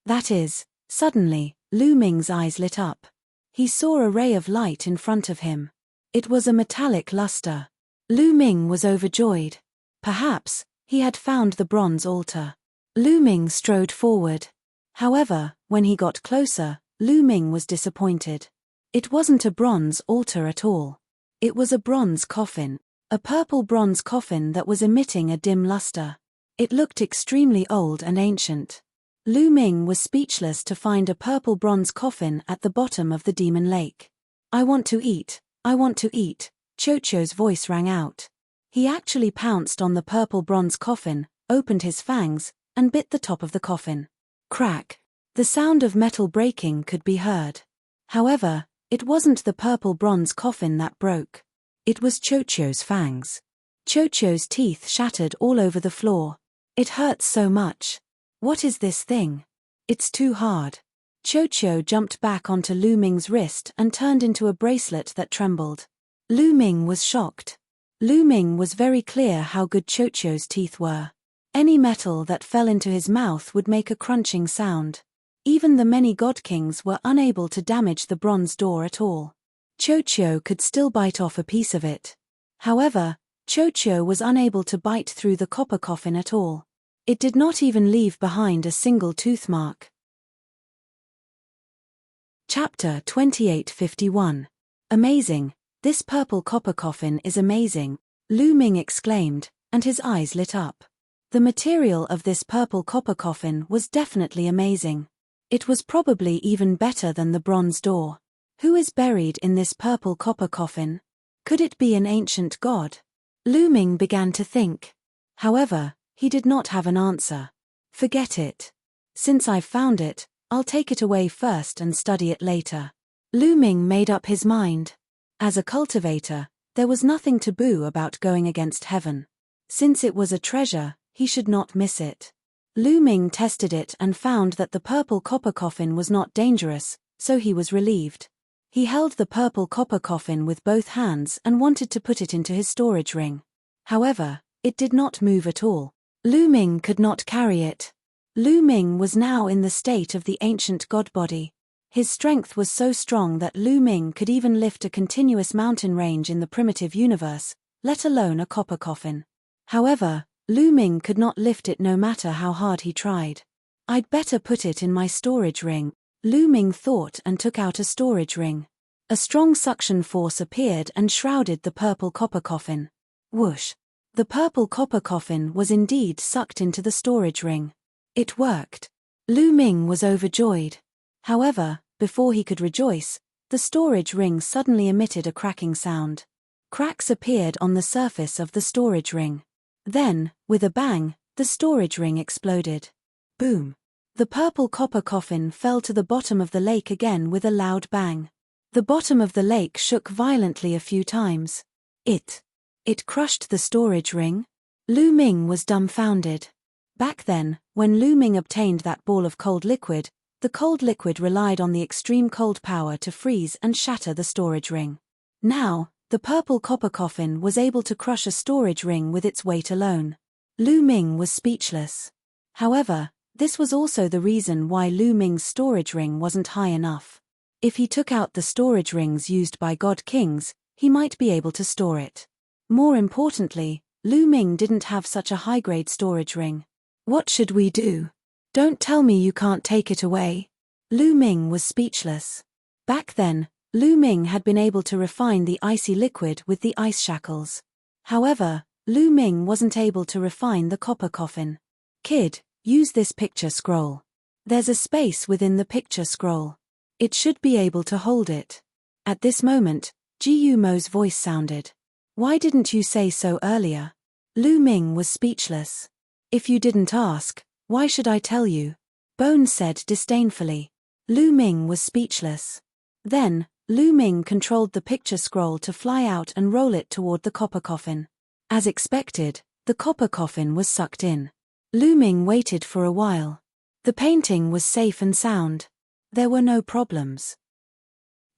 That is, suddenly, Lu Ming's eyes lit up. He saw a ray of light in front of him. It was a metallic luster. Lu Ming was overjoyed. Perhaps, he had found the bronze altar. Lu Ming strode forward. However, when he got closer, Lu Ming was disappointed. It wasn't a bronze altar at all. It was a bronze coffin. A purple bronze coffin that was emitting a dim luster. It looked extremely old and ancient. Lu Ming was speechless to find a purple bronze coffin at the bottom of the demon lake. I want to eat, I want to eat, Chocho's voice rang out. He actually pounced on the purple bronze coffin, opened his fangs, and bit the top of the coffin. Crack! The sound of metal breaking could be heard. However, it wasn't the purple bronze coffin that broke. It was Chocho's fangs. Chocho's teeth shattered all over the floor. It hurts so much. What is this thing? It's too hard. Chocho jumped back onto Lu Ming's wrist and turned into a bracelet that trembled. Lu Ming was shocked. Lu Ming was very clear how good Chocho's teeth were. Any metal that fell into his mouth would make a crunching sound. Even the many god kings were unable to damage the bronze door at all. Chocho could still bite off a piece of it. However, Chocho was unable to bite through the copper coffin at all. It did not even leave behind a single tooth mark. Chapter 2851. Amazing. This purple copper coffin is amazing, Lu Ming exclaimed, and his eyes lit up. The material of this purple copper coffin was definitely amazing. It was probably even better than the bronze door. Who is buried in this purple copper coffin? Could it be an ancient god? Lu Ming began to think. However, he did not have an answer. Forget it. Since I've found it, I'll take it away first and study it later. Lu Ming made up his mind. As a cultivator, there was nothing taboo about going against heaven. Since it was a treasure, he should not miss it. Lu Ming tested it and found that the purple copper coffin was not dangerous, so he was relieved. He held the purple copper coffin with both hands and wanted to put it into his storage ring. However, it did not move at all. Lu Ming could not carry it. Lu Ming was now in the state of the ancient god body. His strength was so strong that Lu Ming could even lift a continuous mountain range in the primitive universe, let alone a copper coffin. However, Lu Ming could not lift it no matter how hard he tried. I'd better put it in my storage ring, Lu Ming thought, and took out a storage ring. A strong suction force appeared and shrouded the purple copper coffin. Whoosh! The purple copper coffin was indeed sucked into the storage ring. It worked. Lu Ming was overjoyed. However, before he could rejoice, the storage ring suddenly emitted a cracking sound. Cracks appeared on the surface of the storage ring. Then, with a bang, the storage ring exploded. Boom! The purple copper coffin fell to the bottom of the lake again with a loud bang. The bottom of the lake shook violently a few times. It crushed the storage ring? Lu Ming was dumbfounded. Back then, when Lu Ming obtained that ball of cold liquid, the cold liquid relied on the extreme cold power to freeze and shatter the storage ring. Now, the purple copper coffin was able to crush a storage ring with its weight alone. Lu Ming was speechless. However, this was also the reason why Lu Ming's storage ring wasn't high enough. If he took out the storage rings used by god kings, he might be able to store it. More importantly, Lu Ming didn't have such a high-grade storage ring. What should we do? Don't tell me you can't take it away. Lu Ming was speechless. Back then, Lu Ming had been able to refine the icy liquid with the ice shackles. However, Lu Ming wasn't able to refine the copper coffin. Kid, use this picture scroll. There's a space within the picture scroll. It should be able to hold it. At this moment, Ji Mo's voice sounded. Why didn't you say so earlier? Lu Ming was speechless. If you didn't ask, why should I tell you? Bone said disdainfully. Lu Ming was speechless. Then, Lu Ming controlled the picture scroll to fly out and roll it toward the copper coffin. As expected, the copper coffin was sucked in. Lu Ming waited for a while. The painting was safe and sound. There were no problems.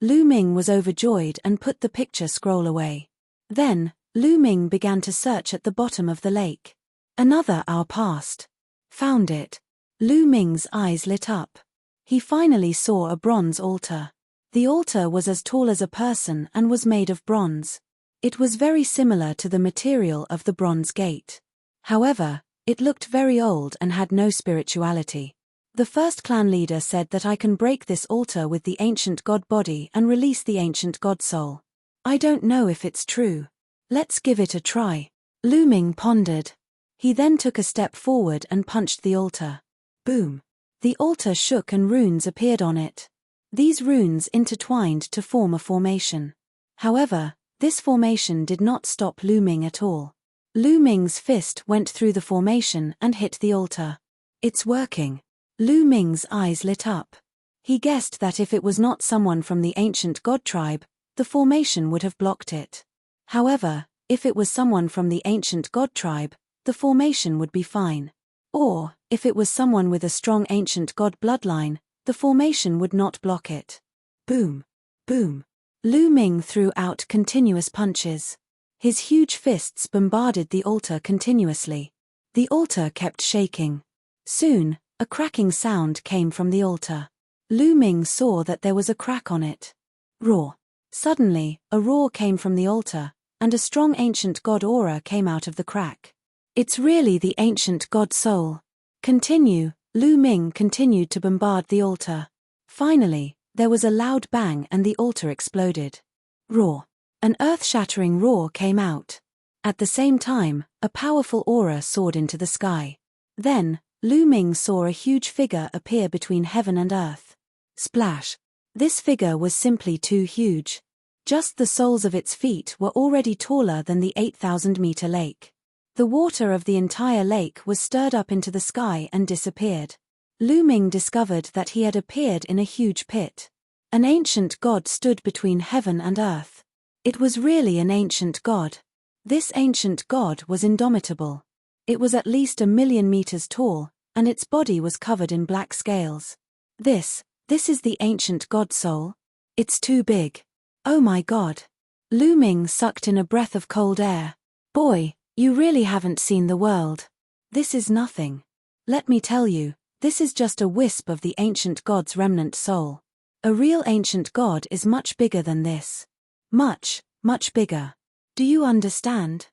Lu Ming was overjoyed and put the picture scroll away. Then, Lu Ming began to search at the bottom of the lake. Another hour passed. Found it. Lu Ming's eyes lit up. He finally saw a bronze altar. The altar was as tall as a person and was made of bronze. It was very similar to the material of the bronze gate. However, it looked very old and had no spirituality. The first clan leader said that I can break this altar with the ancient god body and release the ancient god soul. I don't know if it's true. Let's give it a try. Lu Ming pondered. He then took a step forward and punched the altar. Boom. The altar shook and runes appeared on it. These runes intertwined to form a formation. However, this formation did not stop Lu Ming at all. Lu Ming's fist went through the formation and hit the altar. It's working. Lu Ming's eyes lit up. He guessed that if it was not someone from the ancient god tribe, the formation would have blocked it. However, if it was someone from the ancient god tribe, the formation would be fine. Or, if it was someone with a strong ancient god bloodline, the formation would not block it. Boom. Boom. Lu Ming threw out continuous punches. His huge fists bombarded the altar continuously. The altar kept shaking. Soon, a cracking sound came from the altar. Lu Ming saw that there was a crack on it. Roar. Suddenly, a roar came from the altar, and a strong ancient god aura came out of the crack. It's really the ancient god soul. Continue. Lu Ming continued to bombard the altar. Finally, there was a loud bang and the altar exploded. Roar. An earth-shattering roar came out. At the same time, a powerful aura soared into the sky. Then, Lu Ming saw a huge figure appear between heaven and earth. Splash. This figure was simply too huge. Just the soles of its feet were already taller than the 8,000-meter lake. The water of the entire lake was stirred up into the sky and disappeared. Lu Ming discovered that he had appeared in a huge pit. An ancient god stood between heaven and earth. It was really an ancient god. This ancient god was indomitable. It was at least 1,000,000 meters tall, and its body was covered in black scales. This is the ancient god soul? It's too big. Oh my god. Lu Ming sucked in a breath of cold air. Boy, you really haven't seen the world. This is nothing. Let me tell you, this is just a wisp of the ancient god's remnant soul. A real ancient god is much bigger than this. Much, much bigger. Do you understand?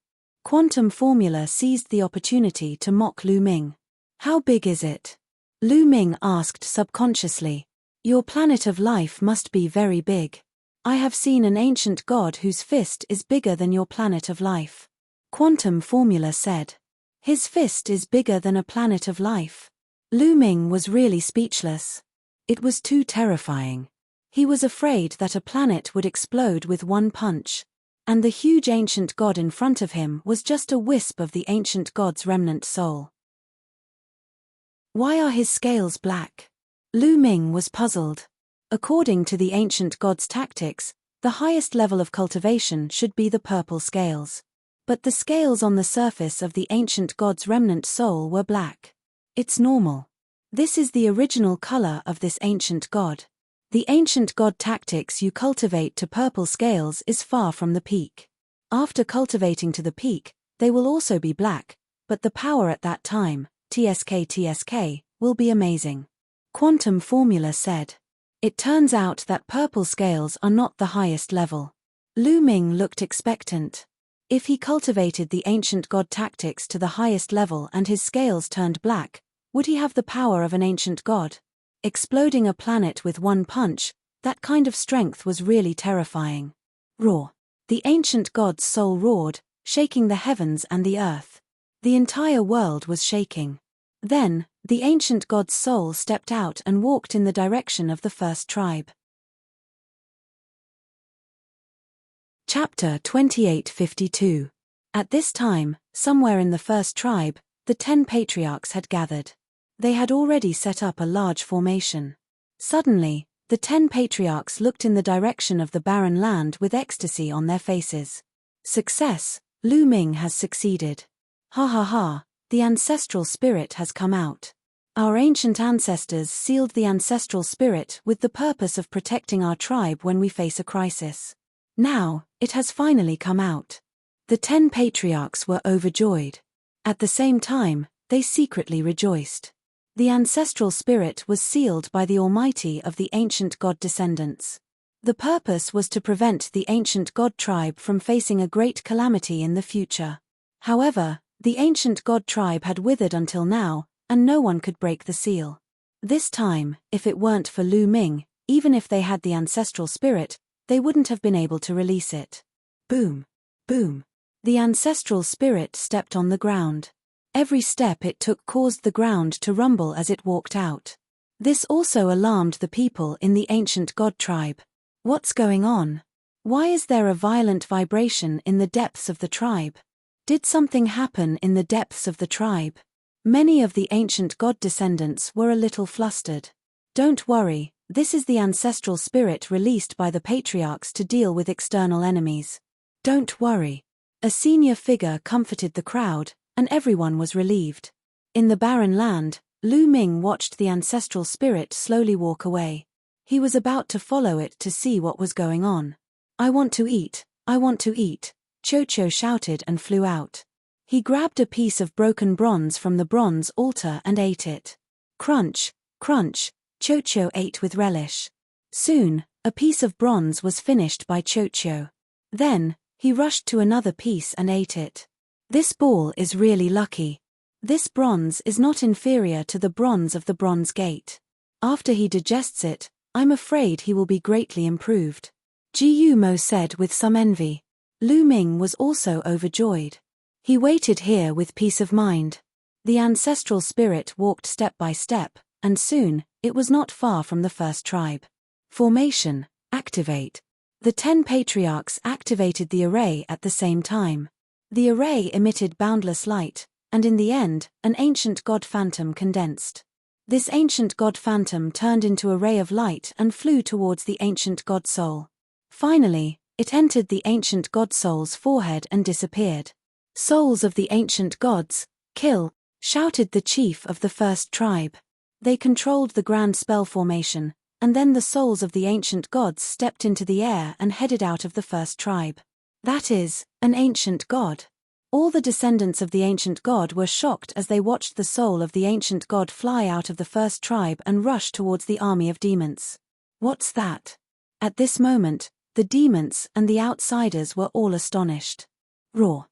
Quantum Formula seized the opportunity to mock Lu Ming. How big is it? Lu Ming asked subconsciously. Your planet of life must be very big. I have seen an ancient god whose fist is bigger than your planet of life. Quantum Formula said. His fist is bigger than a planet of life. Lu Ming was really speechless. It was too terrifying. He was afraid that a planet would explode with one punch. And the huge ancient god in front of him was just a wisp of the ancient god's remnant soul. Why are his scales black? Lu Ming was puzzled. According to the ancient god's tactics, the highest level of cultivation should be the purple scales. But the scales on the surface of the ancient god's remnant soul were black. It's normal. This is the original color of this ancient god. The ancient god tactics you cultivate to purple scales is far from the peak. After cultivating to the peak, they will also be black, but the power at that time, TSK, will be amazing. Quantum Formula said. It turns out that purple scales are not the highest level. Lu Ming looked expectant. If he cultivated the ancient god tactics to the highest level and his scales turned black, would he have the power of an ancient god? Exploding a planet with one punch, that kind of strength was really terrifying. Roar. The ancient god's soul roared, shaking the heavens and the earth. The entire world was shaking. Then, the ancient god's soul stepped out and walked in the direction of the first tribe. Chapter 28:52. At this time, somewhere in the first tribe, the 10 patriarchs had gathered. They had already set up a large formation. Suddenly, the 10 patriarchs looked in the direction of the barren land with ecstasy on their faces. Success, Lu Ming has succeeded. Ha ha ha, the ancestral spirit has come out. Our ancient ancestors sealed the ancestral spirit with the purpose of protecting our tribe when we face a crisis. Now, it has finally come out. The 10 patriarchs were overjoyed. At the same time, they secretly rejoiced. The ancestral spirit was sealed by the Almighty of the ancient god descendants. The purpose was to prevent the ancient god tribe from facing a great calamity in the future. However, the ancient god tribe had withered until now, and no one could break the seal. This time, if it weren't for Lu Ming, even if they had the ancestral spirit, they wouldn't have been able to release it. Boom. Boom. The ancestral spirit stepped on the ground. Every step it took caused the ground to rumble as it walked out. This also alarmed the people in the ancient god tribe. What's going on? Why is there a violent vibration in the depths of the tribe? Did something happen in the depths of the tribe? Many of the ancient god descendants were a little flustered. Don't worry, this is the ancestral spirit released by the patriarchs to deal with external enemies. Don't worry. A senior figure comforted the crowd, and everyone was relieved. In the barren land, Lu Ming watched the ancestral spirit slowly walk away. He was about to follow it to see what was going on. I want to eat, I want to eat, Cho-Cho shouted and flew out. He grabbed a piece of broken bronze from the bronze altar and ate it. Crunch, crunch, Cho-Cho ate with relish. Soon, a piece of bronze was finished by Cho-Cho. Then, he rushed to another piece and ate it. This ball is really lucky. This bronze is not inferior to the bronze of the bronze gate. After he digests it, I'm afraid he will be greatly improved. Ji Mo said with some envy. Lu Ming was also overjoyed. He waited here with peace of mind. The ancestral spirit walked step by step, and soon, it was not far from the first tribe. Formation, activate. The 10 patriarchs activated the array at the same time. The array emitted boundless light, and in the end, an ancient god phantom condensed. This ancient god phantom turned into a ray of light and flew towards the ancient god soul. Finally, it entered the ancient god soul's forehead and disappeared. Souls of the ancient gods, kill, shouted the chief of the first tribe. They controlled the grand spell formation, and then the souls of the ancient gods stepped into the air and headed out of the first tribe. That is, an ancient god. All the descendants of the ancient god were shocked as they watched the soul of the ancient god fly out of the first tribe and rush towards the army of demons. What's that? At this moment, the demons and the outsiders were all astonished. Roar.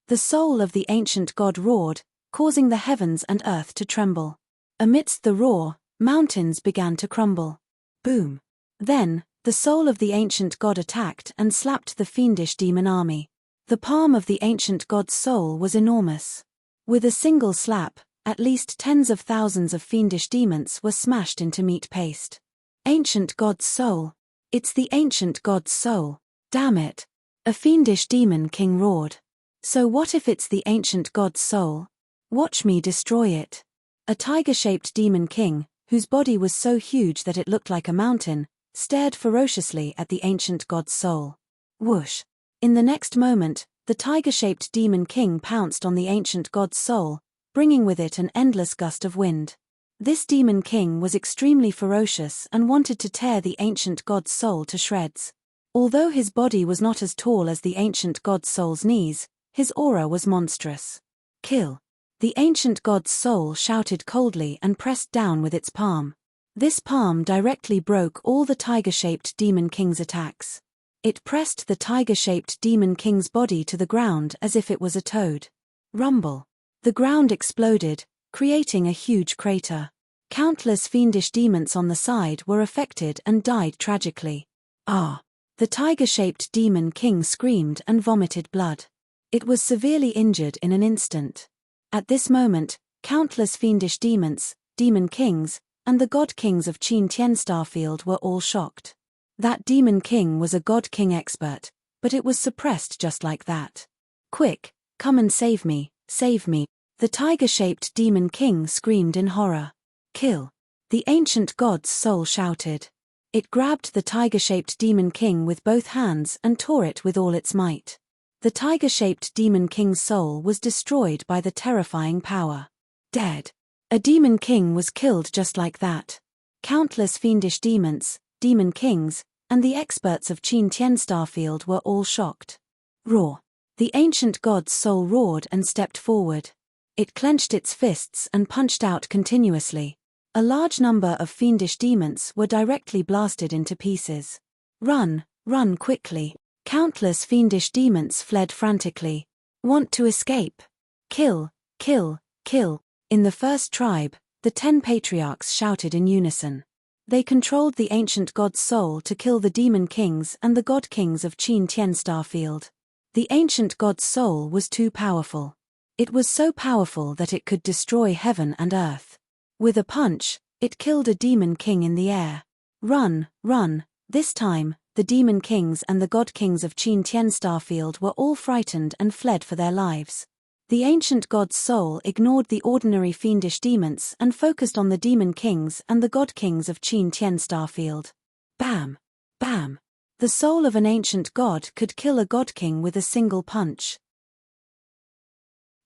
The soul of the ancient god roared, causing the heavens and earth to tremble. Amidst the roar, mountains began to crumble. Boom. Then, the soul of the ancient god attacked and slapped the fiendish demon army. The palm of the ancient god's soul was enormous. With a single slap, at least tens of thousands of fiendish demons were smashed into meat paste. Ancient god's soul. It's the ancient god's soul. Damn it. A fiendish demon king roared. So what if it's the ancient god's soul? Watch me destroy it. A tiger-shaped demon king, whose body was so huge that it looked like a mountain, stared ferociously at the ancient god's soul. Whoosh. In the next moment, the tiger-shaped demon king pounced on the ancient god's soul, bringing with it an endless gust of wind. This demon king was extremely ferocious and wanted to tear the ancient god's soul to shreds. Although his body was not as tall as the ancient god's soul's knees, his aura was monstrous. Kill. The ancient god's soul shouted coldly and pressed down with its palm. This palm directly broke all the tiger-shaped Demon King's attacks. It pressed the tiger-shaped Demon King's body to the ground as if it was a toad. Rumble. The ground exploded, creating a huge crater. Countless fiendish demons on the side were affected and died tragically. Ah! The tiger-shaped Demon King screamed and vomited blood. It was severely injured in an instant. At this moment, countless fiendish demons, Demon Kings, and the God Kings of Qin Tian Starfield were all shocked. That Demon King was a God King expert, but it was suppressed just like that. Quick, come and save me, save me. The tiger-shaped Demon King screamed in horror. Kill. The ancient god's soul shouted. It grabbed the tiger-shaped Demon King with both hands and tore it with all its might. The tiger-shaped Demon King's soul was destroyed by the terrifying power. Dead. A Demon King was killed just like that. Countless fiendish demons, Demon Kings, and the experts of Qin Tian Starfield were all shocked. Roar. The ancient god's soul roared and stepped forward. It clenched its fists and punched out continuously. A large number of fiendish demons were directly blasted into pieces. Run, run quickly. Countless fiendish demons fled frantically. Want to escape? Kill, kill, kill. In the first tribe, the 10 patriarchs shouted in unison. They controlled the ancient god's soul to kill the Demon Kings and the God Kings of Qin Tian Starfield. The ancient god's soul was too powerful. It was so powerful that it could destroy heaven and earth. With a punch, it killed a Demon King in the air. Run, run. This time, the Demon Kings and the God Kings of Qin Tian Starfield were all frightened and fled for their lives. The ancient god's soul ignored the ordinary fiendish demons and focused on the Demon Kings and the God Kings of Qin Tian Starfield. Bam! Bam! The soul of an ancient god could kill a God King with a single punch.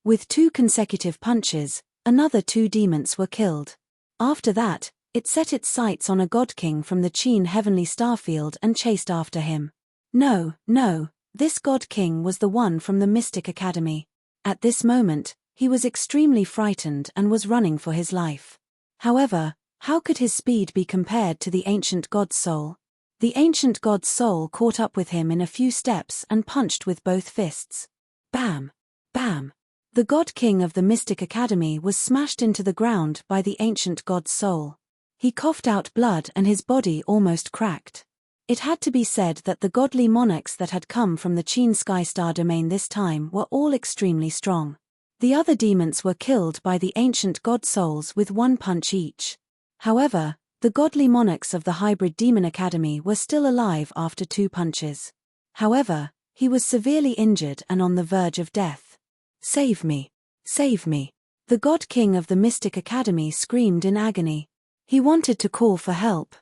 With 2 consecutive punches, another 2 demons were killed. After that, it set its sights on a God King from the Qin Heavenly Starfield and chased after him. No, no, this God King was the one from the Mystic Academy. At this moment, he was extremely frightened and was running for his life. However, how could his speed be compared to the ancient god's soul? The ancient god's soul caught up with him in a few steps and punched with both fists. Bam! Bam! The God King of the Mystic Academy was smashed into the ground by the ancient god's soul. He coughed out blood and his body almost cracked. It had to be said that the godly monarchs that had come from the Qin Sky Star domain this time were all extremely strong. The other demons were killed by the ancient god souls with 1 punch each. However, the godly monarchs of the Hybrid Demon Academy were still alive after 2 punches. However, he was severely injured and on the verge of death. Save me! Save me! The God King of the Mystic Academy screamed in agony. He wanted to call for help.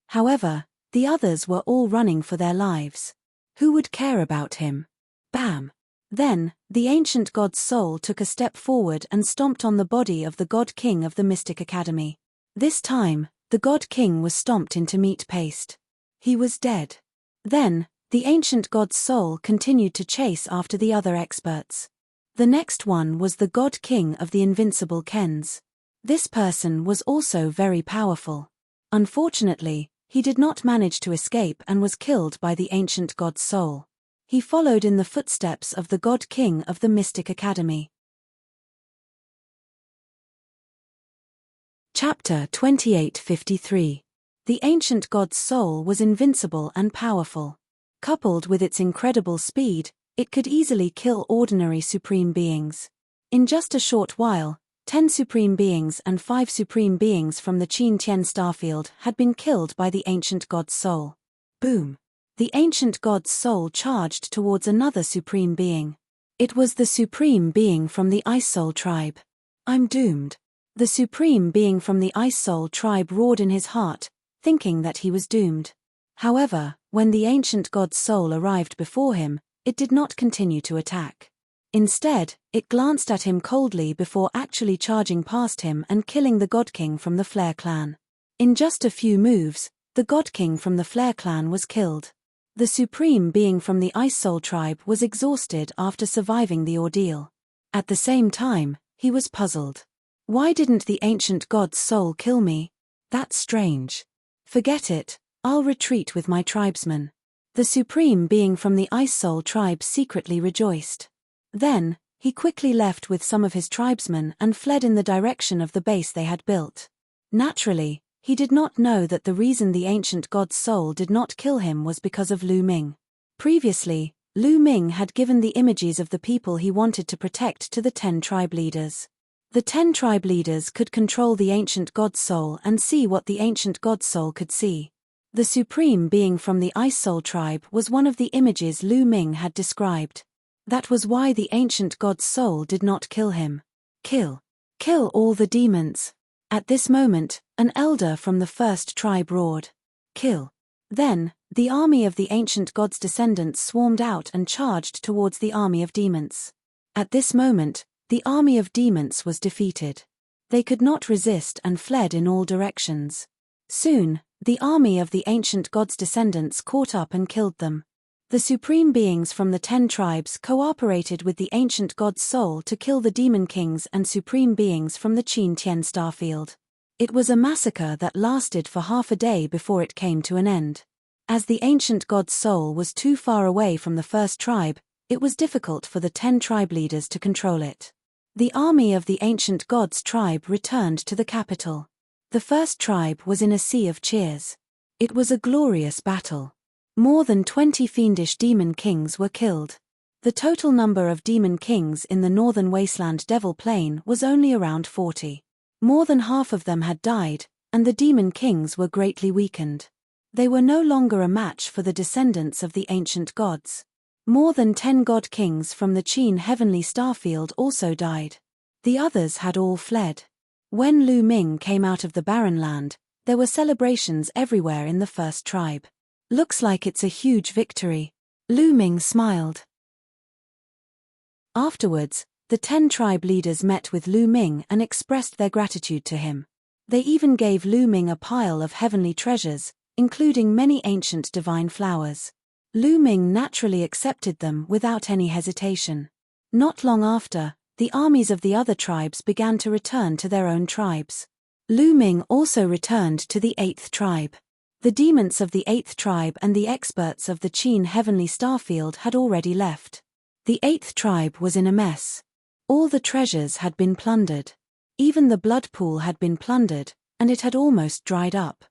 However, the others were all running for their lives. Who would care about him? Bam! Then, the ancient god's soul took a step forward and stomped on the body of the God King of the Mystic Academy. This time, the God King was stomped into meat paste. He was dead. Then, the ancient god's soul continued to chase after the other experts. The next one was the God King of the Invincible Kens. This person was also very powerful. Unfortunately, he did not manage to escape and was killed by the ancient god's soul. He followed in the footsteps of the God King of the Mystic Academy. Chapter 2853. The ancient god's soul was invincible and powerful. Coupled with its incredible speed, it could easily kill ordinary supreme beings. In just a short while, 10 supreme beings and 5 supreme beings from the Qin Tian Starfield had been killed by the ancient god's soul. Boom! The ancient god's soul charged towards another supreme being. It was the supreme being from the Ice Soul tribe. I'm doomed. The supreme being from the Ice Soul tribe roared in his heart, thinking that he was doomed. However, when the ancient god's soul arrived before him, it did not continue to attack. Instead, it glanced at him coldly before actually charging past him and killing the God King from the Flare clan. In just a few moves, the God King from the Flare clan was killed. The supreme being from the Ice Soul tribe was exhausted after surviving the ordeal. At the same time, he was puzzled. Why didn't the ancient god's soul kill me? That's strange. Forget it, I'll retreat with my tribesmen. The supreme being from the Ice Soul tribe secretly rejoiced. Then, he quickly left with some of his tribesmen and fled in the direction of the base they had built. Naturally, he did not know that the reason the ancient god's soul did not kill him was because of Lu Ming. Previously, Lu Ming had given the images of the people he wanted to protect to the 10 tribe leaders. The 10 tribe leaders could control the ancient god's soul and see what the ancient god's soul could see. The supreme being from the Ice Soul tribe was one of the images Lu Ming had described. That was why the ancient god's soul did not kill him. Kill all the demons. At this moment, an elder from the first tribe roared. Kill. Then, the army of the ancient god's descendants swarmed out and charged towards the army of demons. At this moment, the army of demons was defeated. They could not resist and fled in all directions. Soon, the army of the ancient god's descendants caught up and killed them. The supreme beings from the 10 tribes cooperated with the ancient god's soul to kill the demon kings and supreme beings from the Qin Tian starfield. It was a massacre that lasted for half a day before it came to an end. As the ancient god's soul was too far away from the first tribe, it was difficult for the 10 tribe leaders to control it. The army of the ancient god's tribe returned to the capital. The first tribe was in a sea of cheers. It was a glorious battle. More than 20 fiendish demon kings were killed. The total number of demon kings in the northern wasteland Devil Plain was only around 40. More than half of them had died, and the demon kings were greatly weakened. They were no longer a match for the descendants of the ancient gods. More than 10 god kings from the Qin heavenly starfield also died. The others had all fled. When Lu Ming came out of the barren land, there were celebrations everywhere in the first tribe. Looks like it's a huge victory. Lu Ming smiled. Afterwards, the 10 tribe leaders met with Lu Ming and expressed their gratitude to him. They even gave Lu Ming a pile of heavenly treasures, including many ancient divine flowers. Lu Ming naturally accepted them without any hesitation. Not long after, the armies of the other tribes began to return to their own tribes. Lu Ming also returned to the 8th tribe. The demons of the 8th tribe and the experts of the Qin heavenly starfield had already left. The 8th tribe was in a mess. All the treasures had been plundered. Even the blood pool had been plundered, and it had almost dried up.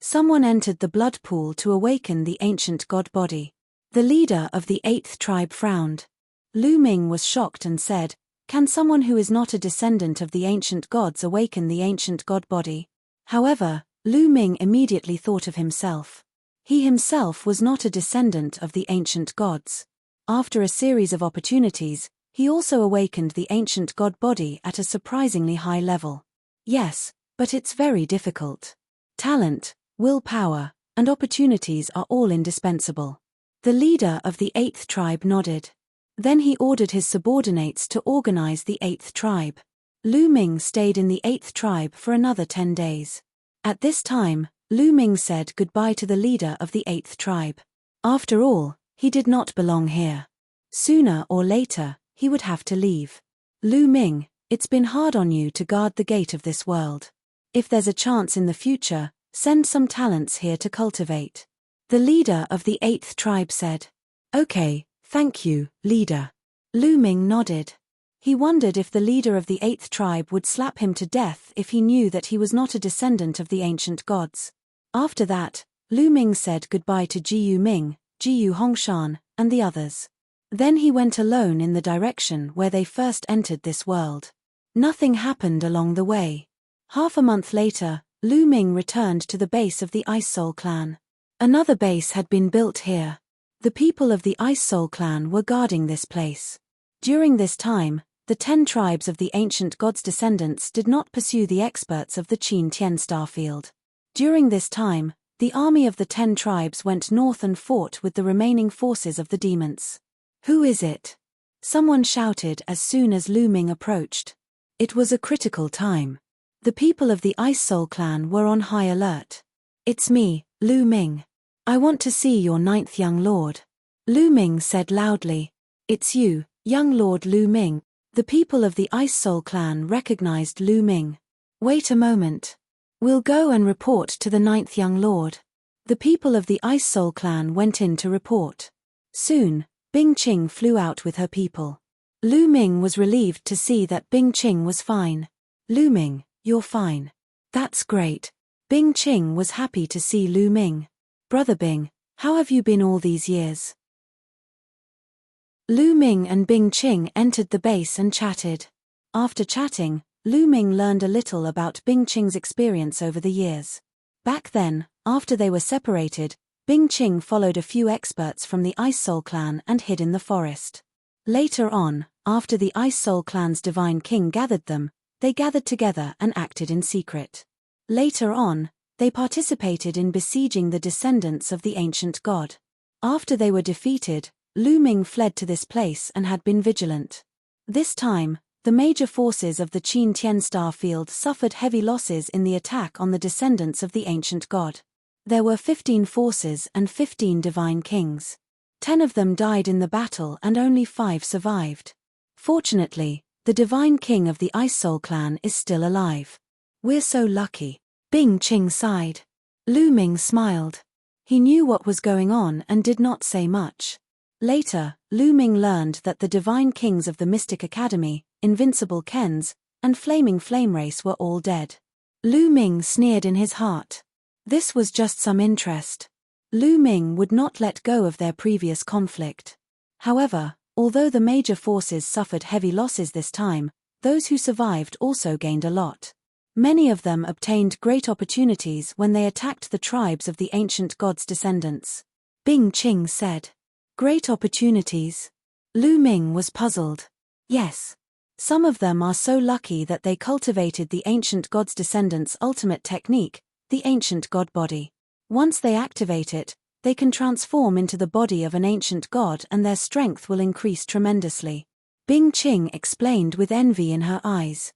Someone entered the blood pool to awaken the ancient god body. The leader of the 8th tribe frowned. Lu Ming was shocked and said, "Can someone who is not a descendant of the ancient gods awaken the ancient god body?" However, Lu Ming immediately thought of himself. He himself was not a descendant of the ancient gods. After a series of opportunities, he also awakened the ancient god body at a surprisingly high level. Yes, but it's very difficult. Talent, willpower, and opportunities are all indispensable. The leader of the 8th tribe nodded. Then he ordered his subordinates to organize the 8th tribe. Lu Ming stayed in the 8th tribe for another 10 days. At this time, Lu Ming said goodbye to the leader of the 8th tribe. After all, he did not belong here. Sooner or later, he would have to leave. Lu Ming, it's been hard on you to guard the gate of this world. If there's a chance in the future, send some talents here to cultivate. The leader of the 8th tribe said. Okay, thank you, leader. Lu Ming nodded. He wondered if the leader of the 8th tribe would slap him to death if he knew that he was not a descendant of the ancient gods. After that, Lu Ming said goodbye to Jiyu Ming, Jiyu Hongshan, and the others. Then he went alone in the direction where they first entered this world. Nothing happened along the way. Half a month later, Lu Ming returned to the base of the Ice Soul clan. Another base had been built here. The people of the Ice Soul clan were guarding this place. During this time, the 10 tribes of the ancient gods' descendants did not pursue the experts of the Qin Tian starfield. During this time, the army of the 10 tribes went north and fought with the remaining forces of the demons. Who is it? Someone shouted as soon as Lu Ming approached. It was a critical time. The people of the Ice Soul clan were on high alert. It's me, Lu Ming. I want to see your 9th young lord. Lu Ming said loudly. It's you, young Lord Lu Ming. The people of the Ice Soul clan recognized Lu Ming. Wait a moment. We'll go and report to the ninth young lord. The people of the Ice Soul clan went in to report. Soon, Bing Qing flew out with her people. Lu Ming was relieved to see that Bing Qing was fine. Lu Ming, you're fine. That's great. Bing Qing was happy to see Lu Ming. Brother Bing, how have you been all these years? Lu Ming and Bing Qing entered the base and chatted. After chatting, Lu Ming learned a little about Bing Qing's experience over the years. Back then, after they were separated, Bing Qing followed a few experts from the Ice Soul clan and hid in the forest. Later on, after the Ice Soul clan's divine king gathered them, they gathered together and acted in secret. Later on, they participated in besieging the descendants of the ancient god. After they were defeated, Lu Ming fled to this place and had been vigilant. This time, the major forces of the Qin Tian star field suffered heavy losses in the attack on the descendants of the ancient god. There were 15 forces and 15 divine kings. 10 of them died in the battle and only 5 survived. Fortunately, the divine king of the Ice Soul clan is still alive. We're so lucky. Bing Qing sighed. Lu Ming smiled. He knew what was going on and did not say much. Later, Lu Ming learned that the divine kings of the Mystic Academy, Invincible Kens, and Flaming Flame Race were all dead. Lu Ming sneered in his heart. This was just some interest. Lu Ming would not let go of their previous conflict. However, although the major forces suffered heavy losses this time, those who survived also gained a lot. Many of them obtained great opportunities when they attacked the tribes of the ancient god's descendants. Bing Qing said. Great opportunities? Lu Ming was puzzled. Yes. Some of them are so lucky that they cultivated the ancient god's descendants' ultimate technique, the ancient god body. Once they activate it, they can transform into the body of an ancient god and their strength will increase tremendously. Bing Qing explained with envy in her eyes.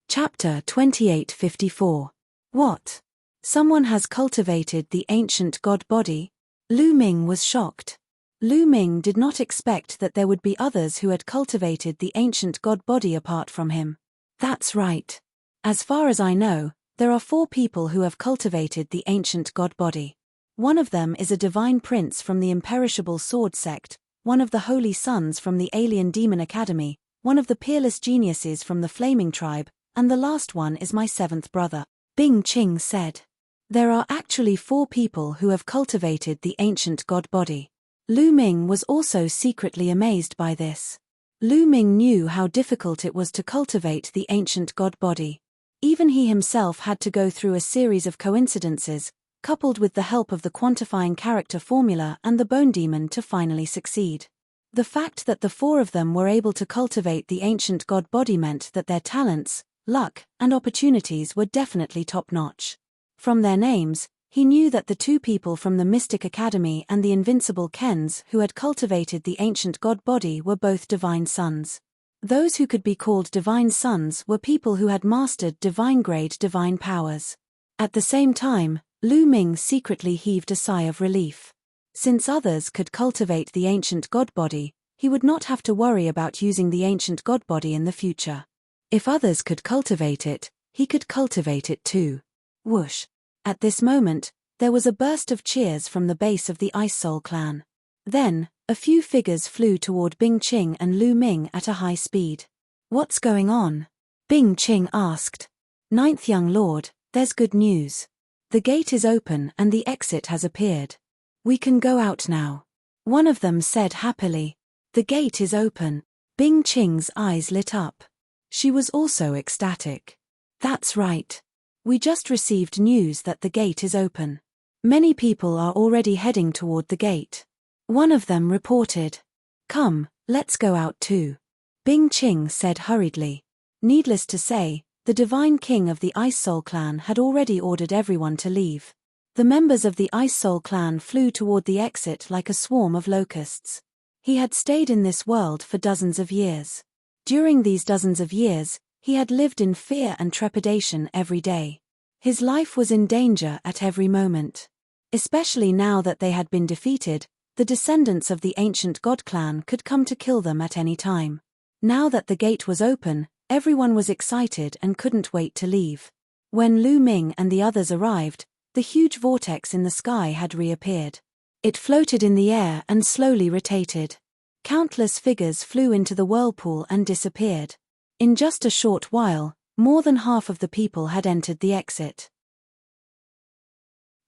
Chapter 2854. What? Someone has cultivated the ancient god body? Lu Ming was shocked. Lu Ming did not expect that there would be others who had cultivated the ancient god body apart from him. That's right. As far as I know, there are 4 people who have cultivated the ancient god body. One of them is a divine prince from the imperishable sword sect, one of the holy sons from the alien demon academy, one of the peerless geniuses from the flaming tribe, and the last one is my 7th brother, Bing Qing said. There are actually 4 people who have cultivated the ancient god body. Lu Ming was also secretly amazed by this. Lu Ming knew how difficult it was to cultivate the ancient god body. Even he himself had to go through a series of coincidences, coupled with the help of the quantifying character formula and the bone demon to finally succeed. The fact that the 4 of them were able to cultivate the ancient god body meant that their talents, luck, and opportunities were definitely top-notch. From their names, he knew that the 2 people from the Mystic Academy and the Invincible Kens who had cultivated the ancient god body were both divine sons. Those who could be called divine sons were people who had mastered divine-grade divine powers. At the same time, Lu Ming secretly heaved a sigh of relief. Since others could cultivate the ancient god body, he would not have to worry about using the ancient god body in the future. If others could cultivate it, he could cultivate it too. Whoosh. At this moment, there was a burst of cheers from the base of the Ice Soul clan. Then, a few figures flew toward Bing Qing and Lu Ming at a high speed. What's going on? Bing Qing asked. 9th young lord, there's good news. The gate is open and the exit has appeared. We can go out now. One of them said happily. The gate is open. Bing Qing's eyes lit up. She was also ecstatic. That's right. We just received news that the gate is open. Many people are already heading toward the gate. One of them reported. Come, let's go out too. Bing Qing said hurriedly. Needless to say, the divine king of the Ice Soul clan had already ordered everyone to leave. The members of the Ice Soul clan flew toward the exit like a swarm of locusts. He had stayed in this world for dozens of years. During these dozens of years, he had lived in fear and trepidation every day. His life was in danger at every moment. Especially now that they had been defeated, the descendants of the ancient god clan could come to kill them at any time. Now that the gate was open, Everyone was excited and couldn't wait to leave. When Lu Ming and the others arrived, the huge vortex in the sky had reappeared. It floated in the air and slowly rotated. Countless figures flew into the whirlpool and disappeared. In just a short while, more than half of the people had entered the exit.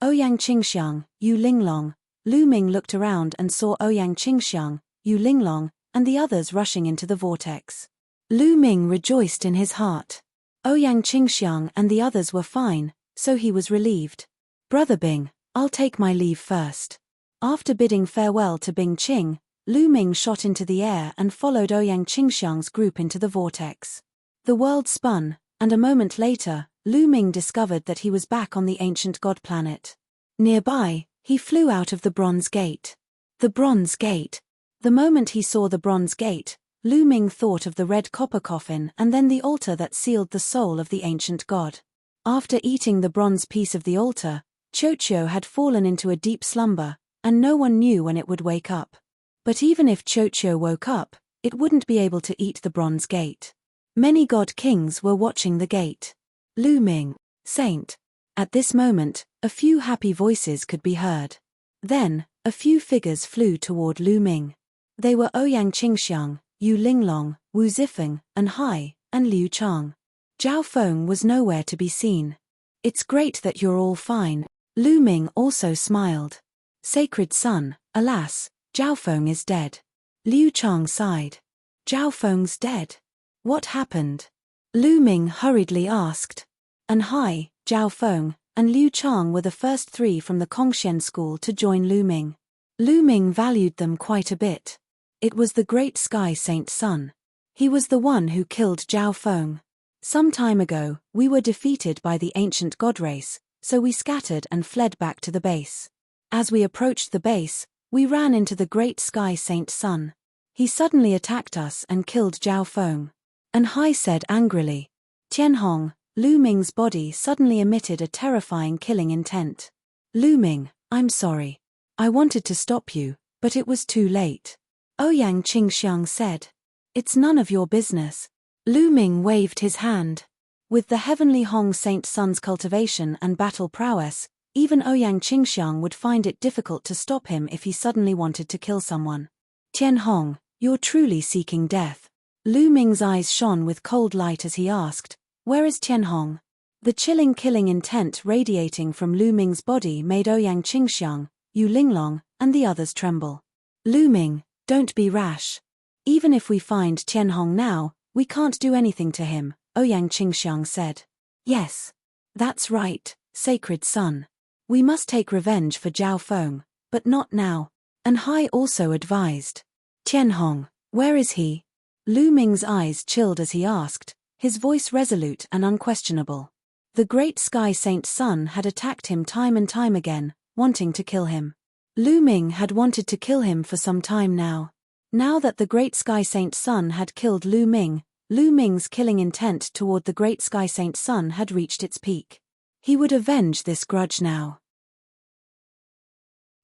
Ouyang Qingxiang, Yu Linglong. Lu Ming looked around and saw Ouyang Qingxiang, Yu Linglong, and the others rushing into the vortex. Lu Ming rejoiced in his heart. Ouyang Qingxiang and the others were fine, so he was relieved. Brother Bing, I'll take my leave first. After bidding farewell to Bing Qing, Lu Ming shot into the air and followed Ouyang Qingxiang's group into the vortex. The world spun, and a moment later, Lu Ming discovered that he was back on the ancient god planet. Nearby, he flew out of the Bronze Gate. The Bronze Gate. The moment he saw the Bronze Gate, Lu Ming thought of the red copper coffin and then the altar that sealed the soul of the ancient god. After eating the bronze piece of the altar, Qiuqiu had fallen into a deep slumber, and no one knew when it would wake up. But even if Qiuqiu woke up, it wouldn't be able to eat the Bronze Gate. Many god kings were watching the gate. Lu Ming, saint. At this moment, a few happy voices could be heard. Then, a few figures flew toward Lu Ming. They were Ouyang Qingxiang, Yu Linglong, Wu Zifeng, and Hai, and Liu Chang. Zhao Feng was nowhere to be seen. It's great that you're all fine. Lu Ming also smiled. Sacred son, alas, Zhao Feng is dead. Liu Chang sighed. Zhao Feng's dead. What happened? Lu Ming hurriedly asked. And Hai, Zhao Feng, and Liu Chang were the first three from the Kongxian school to join Lu Ming. Lu Ming valued them quite a bit. It was the great Sky Saint's son. He was the one who killed Zhao Feng. Some time ago, we were defeated by the ancient god race, so we scattered and fled back to the base. As we approached the base, we ran into the great Sky Saint's son. He suddenly attacked us and killed Zhao Feng. And Hai said angrily. Tianhong, Lu Ming's body suddenly emitted a terrifying killing intent. Lu Ming, I'm sorry. I wanted to stop you, but it was too late. Ouyang Qingxiang said. It's none of your business. Lu Ming waved his hand. With the heavenly Hong Saint Sun's cultivation and battle prowess, even Ouyang Qingxiang would find it difficult to stop him if he suddenly wanted to kill someone. Tianhong, you're truly seeking death. Lu Ming's eyes shone with cold light as he asked, where is Tianhong? The chilling killing intent radiating from Lu Ming's body made Ouyang Qingxiang, Yu Linglong, and the others tremble. Lu Ming, don't be rash. Even if we find Tianhong now, we can't do anything to him, Ouyang Qingxiang said. Yes. That's right, sacred son. We must take revenge for Zhao Feng, but not now. And Hai also advised. Tianhong, where is he? Lu Ming's eyes chilled as he asked, his voice resolute and unquestionable. The great Sky Saint's son had attacked him time and time again, wanting to kill him. Lu Ming had wanted to kill him for some time now. Now that the great Sky Saint's son had killed Lu Ming's killing intent toward the great Sky Saint's son had reached its peak. He would avenge this grudge now.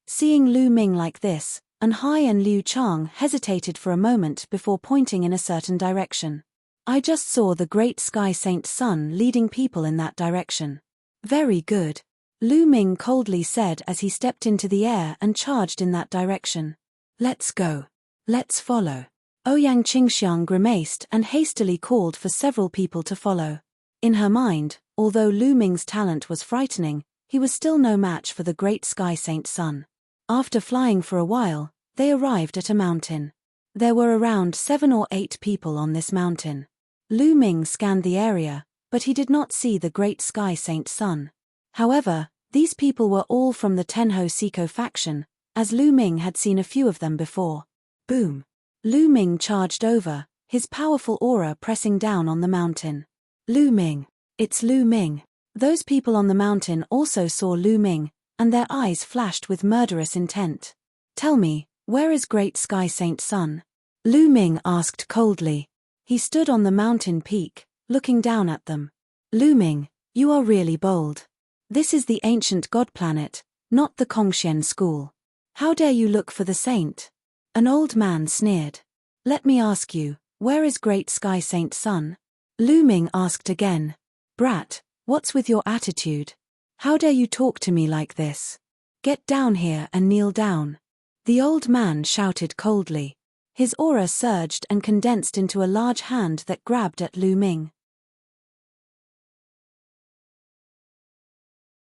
Seeing Lu Ming like this, and Hai and Liu Chang hesitated for a moment before pointing in a certain direction. I just saw the great Sky Saint's son leading people in that direction. Very good. Lu Ming coldly said as he stepped into the air and charged in that direction. Let's go. Let's follow. Ouyang Qingxiang grimaced and hastily called for several people to follow. In her mind, although Lu Ming's talent was frightening, he was still no match for the great Sky Saint's son. After flying for a while, they arrived at a mountain. There were around 7 or 8 people on this mountain. Lu Ming scanned the area, but he did not see the great Sky Saint's son. However, these people were all from the Tenho Siko faction, as Lu Ming had seen a few of them before. Boom! Lu Ming charged over, his powerful aura pressing down on the mountain. Lu Ming! It's Lu Ming! Those people on the mountain also saw Lu Ming, and their eyes flashed with murderous intent. Tell me, where is great Sky Saint's son? Lu Ming asked coldly. He stood on the mountain peak, looking down at them. Lu Ming, you are really bold. This is the ancient god planet, not the Kongxian school. How dare you look for the saint? An old man sneered. Let me ask you, where is great Sky Saint's son? Lu Ming asked again. Brat, what's with your attitude? How dare you talk to me like this? Get down here and kneel down. The old man shouted coldly. His aura surged and condensed into a large hand that grabbed at Lu Ming.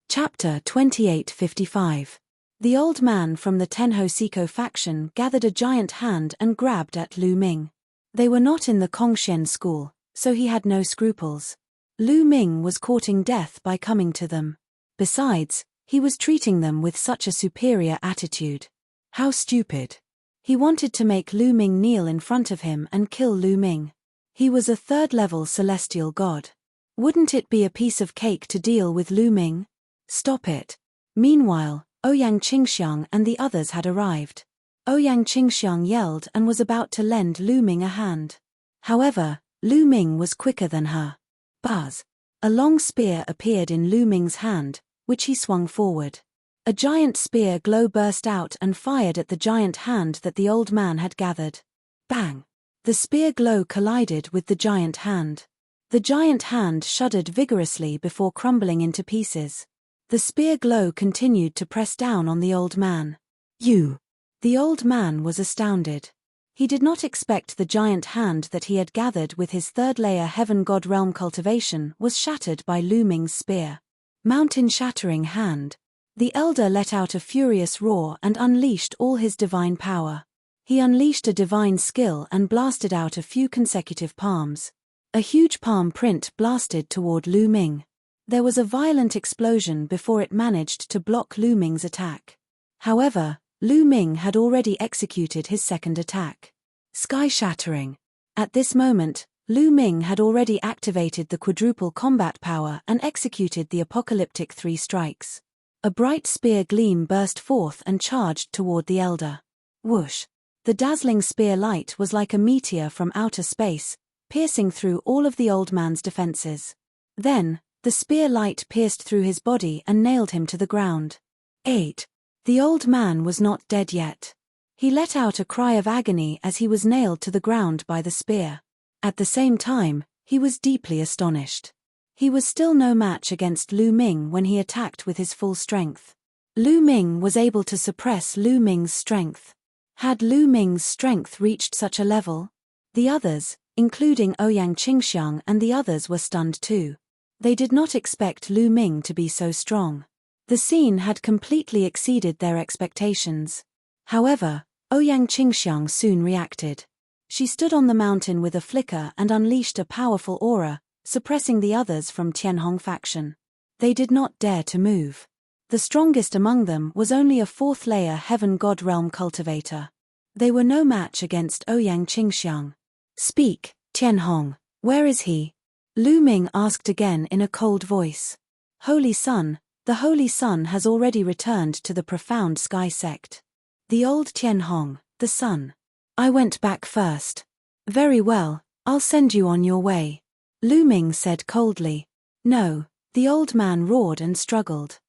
Chapter 2855. The old man from the Tenho-Siko faction gathered a giant hand and grabbed at Lu Ming. They were not in the Kongshen school, so he had no scruples. Lu Ming was courting death by coming to them. Besides, he was treating them with such a superior attitude. How stupid. He wanted to make Lu Ming kneel in front of him and kill Lu Ming. He was a third-level celestial god. Wouldn't it be a piece of cake to deal with Lu Ming? Stop it. Meanwhile, Ouyang Qingxiang and the others had arrived. Ouyang Qingxiang yelled and was about to lend Lu Ming a hand. However, Lu Ming was quicker than her. Buzz. A long spear appeared in Lu Ming's hand, which he swung forward. A giant spear glow burst out and fired at the giant hand that the old man had gathered. Bang! The spear glow collided with the giant hand. The giant hand shuddered vigorously before crumbling into pieces. The spear glow continued to press down on the old man. You! The old man was astounded. He did not expect the giant hand that he had gathered with his third-layer Heaven God Realm cultivation was shattered by Lu Ming's spear. Mountain-shattering hand. The elder let out a furious roar and unleashed all his divine power. He unleashed a divine skill and blasted out a few consecutive palms. A huge palm print blasted toward Lu Ming. There was a violent explosion before it managed to block Lu Ming's attack. However, Lu Ming had already executed his second attack. Sky-shattering. At this moment, Lu Ming had already activated the quadruple combat power and executed the apocalyptic 3 strikes. A bright spear gleam burst forth and charged toward the elder. Whoosh! The dazzling spear light was like a meteor from outer space, piercing through all of the old man's defenses. Then, the spear light pierced through his body and nailed him to the ground. 8. The old man was not dead yet. He let out a cry of agony as he was nailed to the ground by the spear. At the same time, he was deeply astonished. He was still no match against Lu Ming when he attacked with his full strength. Lu Ming was able to suppress Lu Ming's strength. Had Lu Ming's strength reached such a level? The others, including Ouyang Qingxiang and the others, were stunned too. They did not expect Lu Ming to be so strong. The scene had completely exceeded their expectations. However, Ouyang Qingxiang soon reacted. She stood on the mountain with a flicker and unleashed a powerful aura, suppressing the others from Tianhong faction. They did not dare to move. The strongest among them was only a 4th-layer Heaven God Realm cultivator. They were no match against Ouyang Qingxiang. Speak, Tianhong, where is he? Lu Ming asked again in a cold voice. Holy Sun, the Holy Sun has already returned to the profound sky sect. The old Tianhong, the sun. I went back first. Very well, I'll send you on your way. Lu Ming said coldly. No, the old man roared and struggled.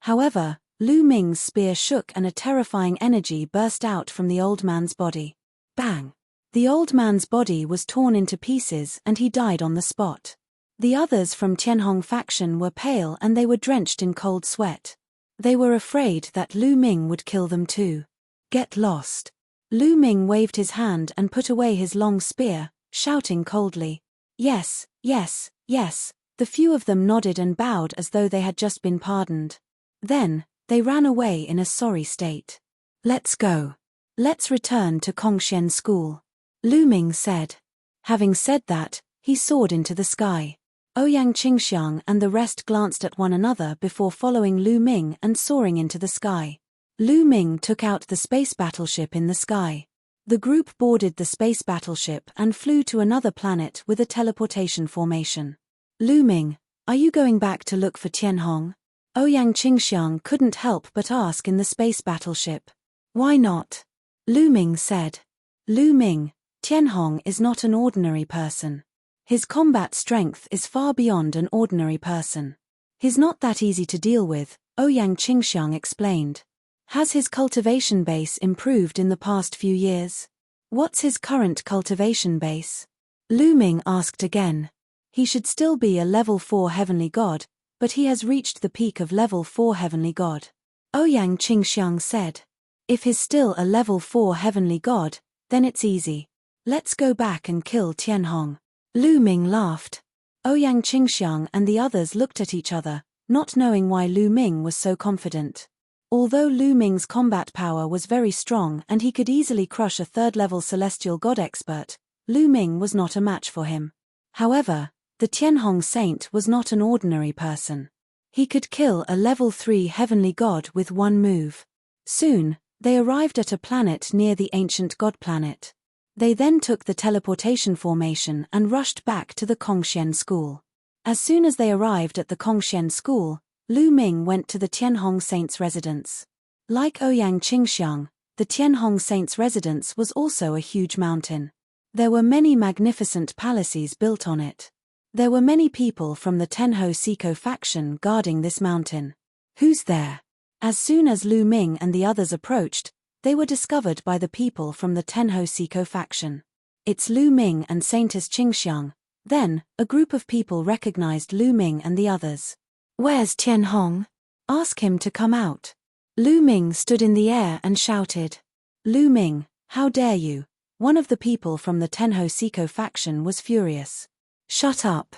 However, Lu Ming's spear shook and a terrifying energy burst out from the old man's body. Bang! The old man's body was torn into pieces and he died on the spot. The others from Tianhong faction were pale and they were drenched in cold sweat. They were afraid that Lu Ming would kill them too. Get lost. Lu Ming waved his hand and put away his long spear, shouting coldly. Yes, yes, yes. The few of them nodded and bowed as though they had just been pardoned. Then, they ran away in a sorry state. Let's go. Let's return to Kongshen School. Lu Ming said. Having said that, he soared into the sky. Ouyang Qingxiang and the rest glanced at one another before following Lu Ming and soaring into the sky. Lu Ming took out the space battleship in the sky. The group boarded the space battleship and flew to another planet with a teleportation formation. Lu Ming, are you going back to look for Tianhong? Ouyang Qingxiang couldn't help but ask in the space battleship. Why not? Lu Ming said. Lu Ming, Tianhong is not an ordinary person. His combat strength is far beyond an ordinary person. He's not that easy to deal with, Ouyang Qingxiang explained. Has his cultivation base improved in the past few years? What's his current cultivation base? Lu Ming asked again. He should still be a level 4 heavenly god, but he has reached the peak of level 4 heavenly god. Ouyang Qingxiang said. If he's still a level 4 heavenly god, then it's easy. Let's go back and kill Tianhong. Lu Ming laughed. Ouyang Qingxiang and the others looked at each other, not knowing why Lu Ming was so confident. Although Lu Ming's combat power was very strong and he could easily crush a third-level celestial god expert, Lu Ming was not a match for him. However, the Tianhong saint was not an ordinary person. He could kill a level 3 heavenly god with one move. Soon, they arrived at a planet near the ancient god planet. They then took the teleportation formation and rushed back to the Kongxian school. As soon as they arrived at the Kongxian school, Lu Ming went to the Tianhong saint's residence. Like Ouyang Qingxiang, the Tianhong saint's residence was also a huge mountain. There were many magnificent palaces built on it. There were many people from the Tenho Siko faction guarding this mountain. Who's there? As soon as Lu Ming and the others approached, they were discovered by the people from the Tenho Siko faction. It's Lu Ming and Saintess Qingxiang. Then, a group of people recognized Lu Ming and the others. Where's Tianhong? Ask him to come out. Lu Ming stood in the air and shouted. Lu Ming, how dare you? One of the people from the Tenho Siko faction was furious. Shut up.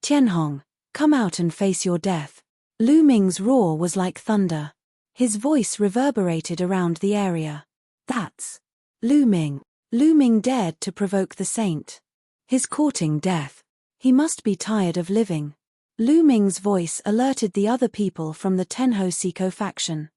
Tianhong, come out and face your death. Lu Ming's roar was like thunder. His voice reverberated around the area. That's Lu Ming. Lu Ming dared to provoke the saint. He's courting death. He must be tired of living. Lu Ming's voice alerted the other people from the Tenho Siko faction.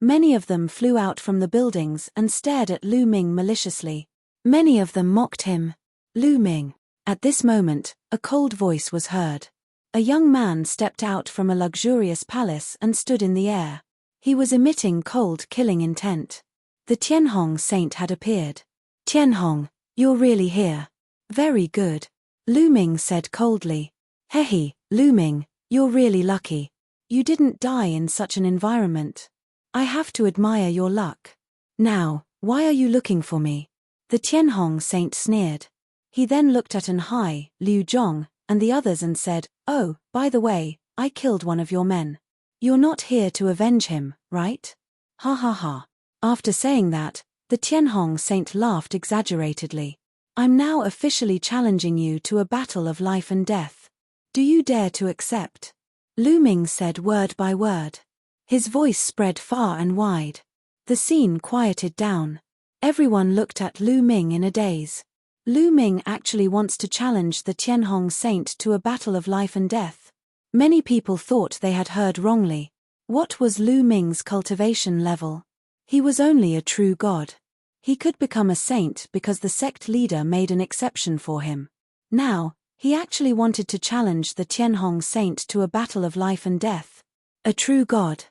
Many of them flew out from the buildings and stared at Lu Ming maliciously. Many of them mocked him. Lu Ming. At this moment, a cold voice was heard. A young man stepped out from a luxurious palace and stood in the air. He was emitting cold, killing intent. The Tianhong saint had appeared. Tianhong, you're really here. Very good. Lu Ming said coldly. Hehe, Lu Ming, you're really lucky. You didn't die in such an environment. I have to admire your luck. Now, why are you looking for me? The Tianhong saint sneered. He then looked at Enhai, Liu Zhong, and the others and said, Oh, by the way, I killed one of your men. You're not here to avenge him, right? Ha ha ha. After saying that, the Tianhong saint laughed exaggeratedly. I'm now officially challenging you to a battle of life and death. Do you dare to accept? Lu Ming said word by word. His voice spread far and wide. The scene quieted down. Everyone looked at Lu Ming in a daze. Lu Ming actually wants to challenge the Tianhong saint to a battle of life and death. Many people thought they had heard wrongly. What was Lu Ming's cultivation level? He was only a true god. He could become a saint because the sect leader made an exception for him. Now, he actually wanted to challenge the Tianhong saint to a battle of life and death. A true god.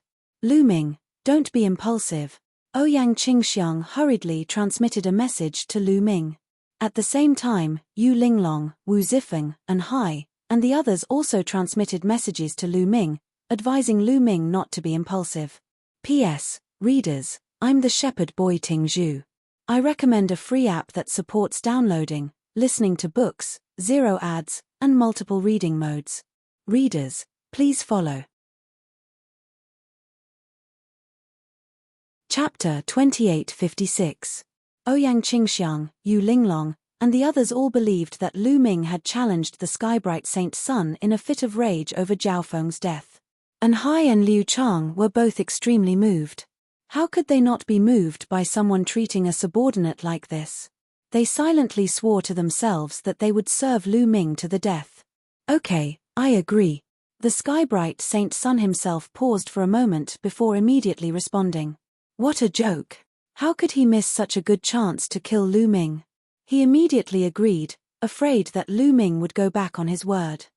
Lu Ming, don't be impulsive. Ouyang Qingxiang hurriedly transmitted a message to Lu Ming. At the same time, Yu Linglong, Wu Zifeng, and Hai, and the others also transmitted messages to Lu Ming, advising Lu Ming not to be impulsive. P.S. Readers, I'm the shepherd boy Ting Zhu. I recommend a free app that supports downloading, listening to books, zero ads, and multiple reading modes. Readers, please follow. Chapter 2856. Ouyang Qingxiang, Yu Linglong, and the others all believed that Lu Ming had challenged the Skybright Saint's son in a fit of rage over Zhao Feng's death. Enhai and Liu Chang were both extremely moved. How could they not be moved by someone treating a subordinate like this? They silently swore to themselves that they would serve Lu Ming to the death. Okay, I agree. The Skybright Saint's son himself paused for a moment before immediately responding. What a joke. How could he miss such a good chance to kill Lu Ming? He immediately agreed, afraid that Lu Ming would go back on his word.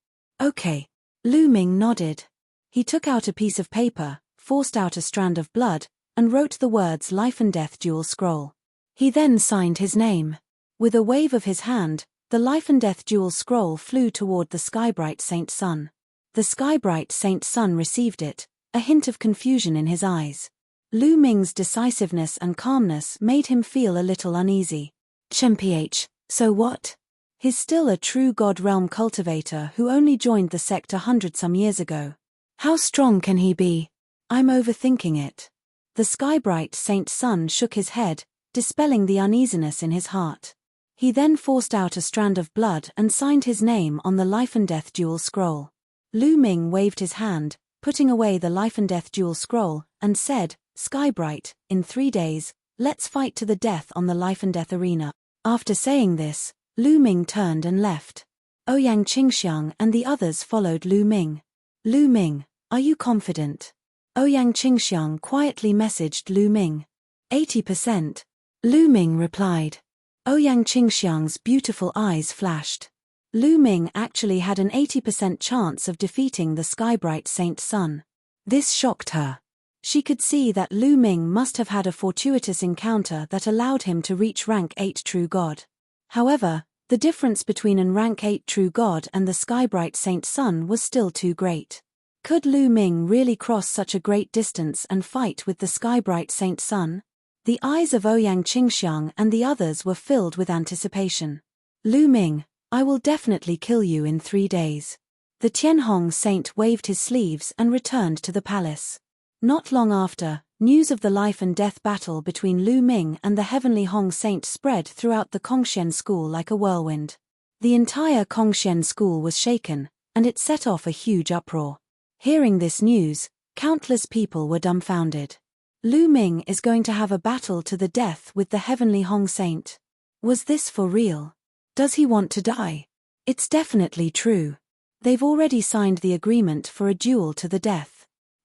Okay. Lu Ming nodded. He took out a piece of paper, forced out a strand of blood, and wrote the words Life and Death Dual Scroll. He then signed his name. With a wave of his hand, the Life and Death Dual Scroll flew toward the Skybright Saint's son. The Skybright Saint's son received it, a hint of confusion in his eyes. Lu Ming's decisiveness and calmness made him feel a little uneasy. Chen-ph, So what? He's still a true God realm cultivator who only joined the sect 100-some years ago. How strong can he be? I'm overthinking it. The sky-bright Saint Sun shook his head, dispelling the uneasiness in his heart. He then forced out a strand of blood and signed his name on the life and death dual scroll. Lu Ming waved his hand, putting away the life and death dual scroll, and said, "Skybright, in 3 days, let's fight to the death on the life and death arena." After saying this, Lu Ming turned and left. Ouyang Qingxiang and the others followed Lu Ming. "Lu Ming, are you confident?" Ouyang Qingxiang quietly messaged Lu Ming. 80%. Lu Ming replied. Ouyang Qingxiang's beautiful eyes flashed. Lu Ming actually had an 80% chance of defeating the skybright Saint Sun. This shocked her. She could see that Lu Ming must have had a fortuitous encounter that allowed him to reach rank 8 True God. However, the difference between an rank 8 True God and the skybright Saint Sun was still too great. Could Lu Ming really cross such a great distance and fight with the skybright Saint Sun? The eyes of Ouyang Qingxiang and the others were filled with anticipation. "Lu Ming, I will definitely kill you in 3 days." The Tianhong saint waved his sleeves and returned to the palace. Not long after, news of the life and death battle between Lu Ming and the heavenly Hong saint spread throughout the Kongxian school like a whirlwind. The entire Kongxian school was shaken, and it set off a huge uproar. Hearing this news, countless people were dumbfounded. Lu Ming is going to have a battle to the death with the heavenly Hong saint. Was this for real? Does he want to die? It's definitely true. They've already signed the agreement for a duel to the death.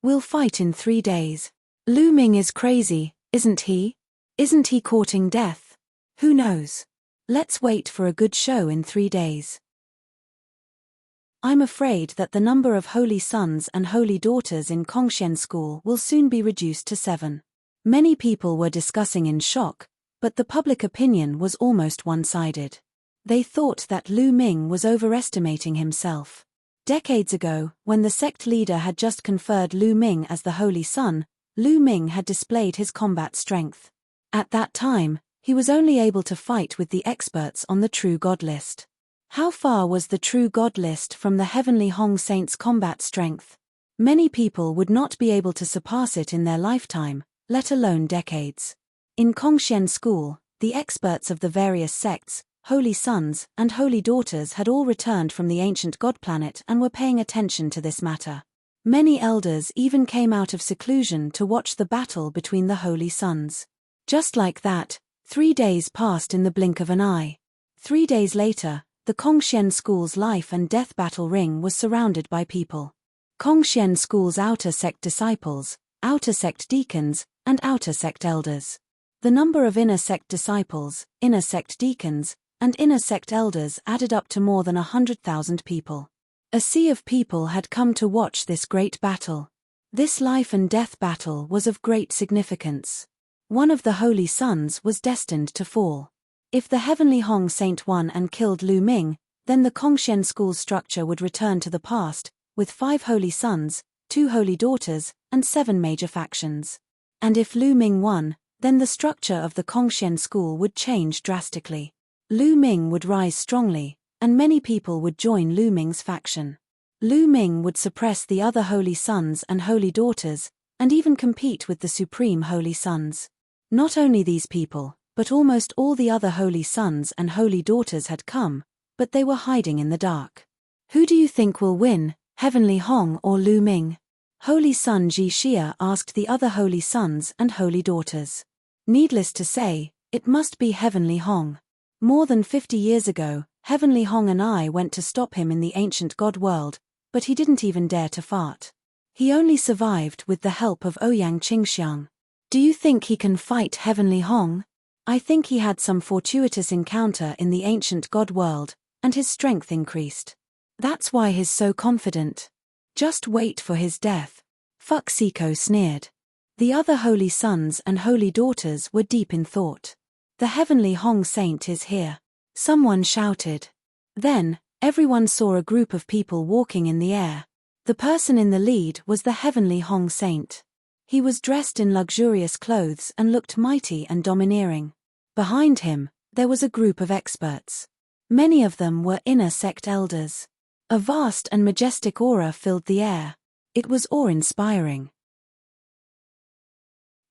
We'll fight in 3 days. Lu Ming is crazy, isn't he? Isn't he courting death? Who knows? Let's wait for a good show in 3 days. I'm afraid that the number of holy sons and holy daughters in Kongxian school will soon be reduced to 7. Many people were discussing in shock, but the public opinion was almost one-sided. They thought that Lu Ming was overestimating himself. Decades ago, when the sect leader had just conferred Lu Ming as the holy son, Lu Ming had displayed his combat strength. At that time, he was only able to fight with the experts on the True God list. How far was the True God list from the heavenly Hong saint's combat strength? Many people would not be able to surpass it in their lifetime, let alone decades. In Kongxian school, the experts of the various sects, holy sons and holy daughters had all returned from the ancient god planet and were paying attention to this matter. Many elders even came out of seclusion to watch the battle between the holy sons. Just like that, 3 days passed in the blink of an eye. 3 days later, the Kongxian school's life and death battle ring was surrounded by people. Kongxian school's outer sect disciples, outer sect deacons, and outer sect elders. The number of inner sect disciples, inner sect deacons, and inner sect elders added up to more than 100,000 people. A sea of people had come to watch this great battle. This life and death battle was of great significance. One of the holy sons was destined to fall. If the heavenly Hong saint won and killed Lu Ming, then the Kongxian school's structure would return to the past, with 5 holy sons, 2 holy daughters, and 7 major factions. And if Lu Ming won, then the structure of the Kongxian school would change drastically. Lu Ming would rise strongly, and many people would join Lu Ming's faction. Lu Ming would suppress the other holy sons and holy daughters, and even compete with the supreme holy sons. Not only these people, but almost all the other holy sons and holy daughters had come, but they were hiding in the dark. Who do you think will win, Heavenly Hong or Lu Ming? Holy Son Ji Xia asked the other holy sons and holy daughters. Needless to say, it must be Heavenly Hong. More than 50 years ago, Heavenly Hong and I went to stop him in the ancient god world, but he didn't even dare to fart. He only survived with the help of Ouyang Qingxiang. Do you think he can fight Heavenly Hong? I think he had some fortuitous encounter in the ancient god world, and his strength increased. That's why he's so confident. Just wait for his death. Fuck Siko sneered. The other holy sons and holy daughters were deep in thought. The heavenly Hong saint is here. Someone shouted. Then, everyone saw a group of people walking in the air. The person in the lead was the heavenly Hong saint. He was dressed in luxurious clothes and looked mighty and domineering. Behind him, there was a group of experts. Many of them were inner sect elders. A vast and majestic aura filled the air. It was awe-inspiring.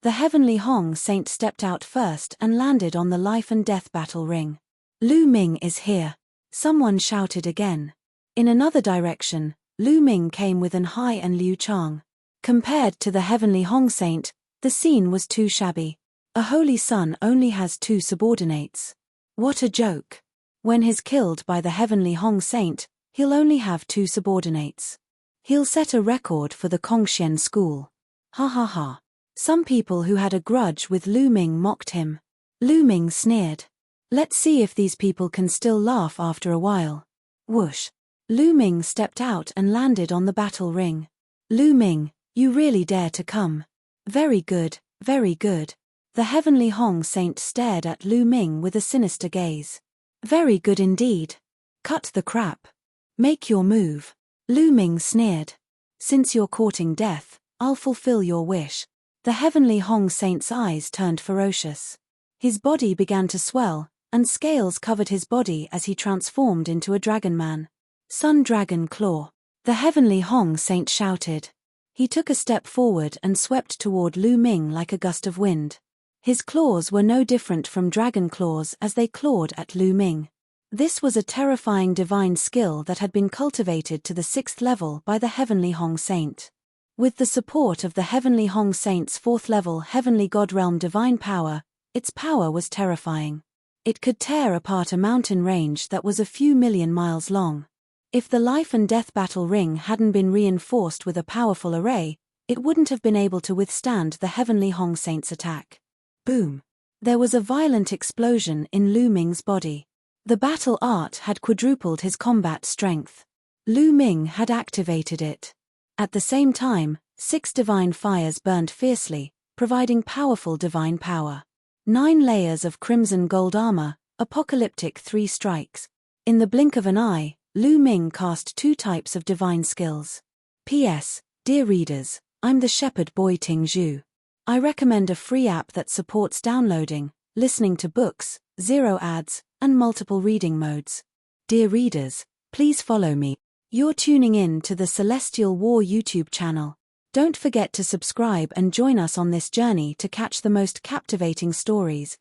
The heavenly Hong Saint stepped out first and landed on the life and death battle ring. Lu Ming is here. Someone shouted again. In another direction, Lu Ming came with An Hai and Liu Chang. Compared to the heavenly Hong Saint, the scene was too shabby. A holy son only has 2 subordinates. What a joke. When he's killed by the heavenly Hong Saint, he'll only have 2 subordinates. He'll set a record for the Kongxian school. Ha ha ha. Some people who had a grudge with Lu Ming mocked him. Lu Ming sneered. Let's see if these people can still laugh after a while. Whoosh. Lu Ming stepped out and landed on the battle ring. Lu Ming, you really dare to come. Very good, very good. The heavenly Hong Saint stared at Lu Ming with a sinister gaze. Very good indeed. Cut the crap. Make your move. Lu Ming sneered. Since you're courting death, I'll fulfill your wish. The heavenly Hong Saint's eyes turned ferocious. His body began to swell, and scales covered his body as he transformed into a dragon man. Sun Dragon Claw. The heavenly Hong Saint shouted. He took a step forward and swept toward Lu Ming like a gust of wind. His claws were no different from dragon claws as they clawed at Lu Ming. This was a terrifying divine skill that had been cultivated to the 6th level by the heavenly Hong Saint. With the support of the heavenly Hong Saint's 4th level heavenly god realm divine power, its power was terrifying. It could tear apart a mountain range that was a few million miles long. If the life and death battle ring hadn't been reinforced with a powerful array, it wouldn't have been able to withstand the heavenly Hong Saint's attack. Boom! There was a violent explosion in Lu Ming's body. The battle art had quadrupled his combat strength. Lu Ming had activated it. At the same time, 6 divine fires burned fiercely, providing powerful divine power. 9 layers of crimson gold armor, apocalyptic 3 strikes. In the blink of an eye, Lu Ming cast 2 types of divine skills. P.S. Dear readers, I'm the shepherd boy Ting Zhu. I recommend a free app that supports downloading, listening to books, 0 ads, and multiple reading modes. Dear readers, please follow me. You're tuning in to the Celestial War YouTube channel. Don't forget to subscribe and join us on this journey to catch the most captivating stories,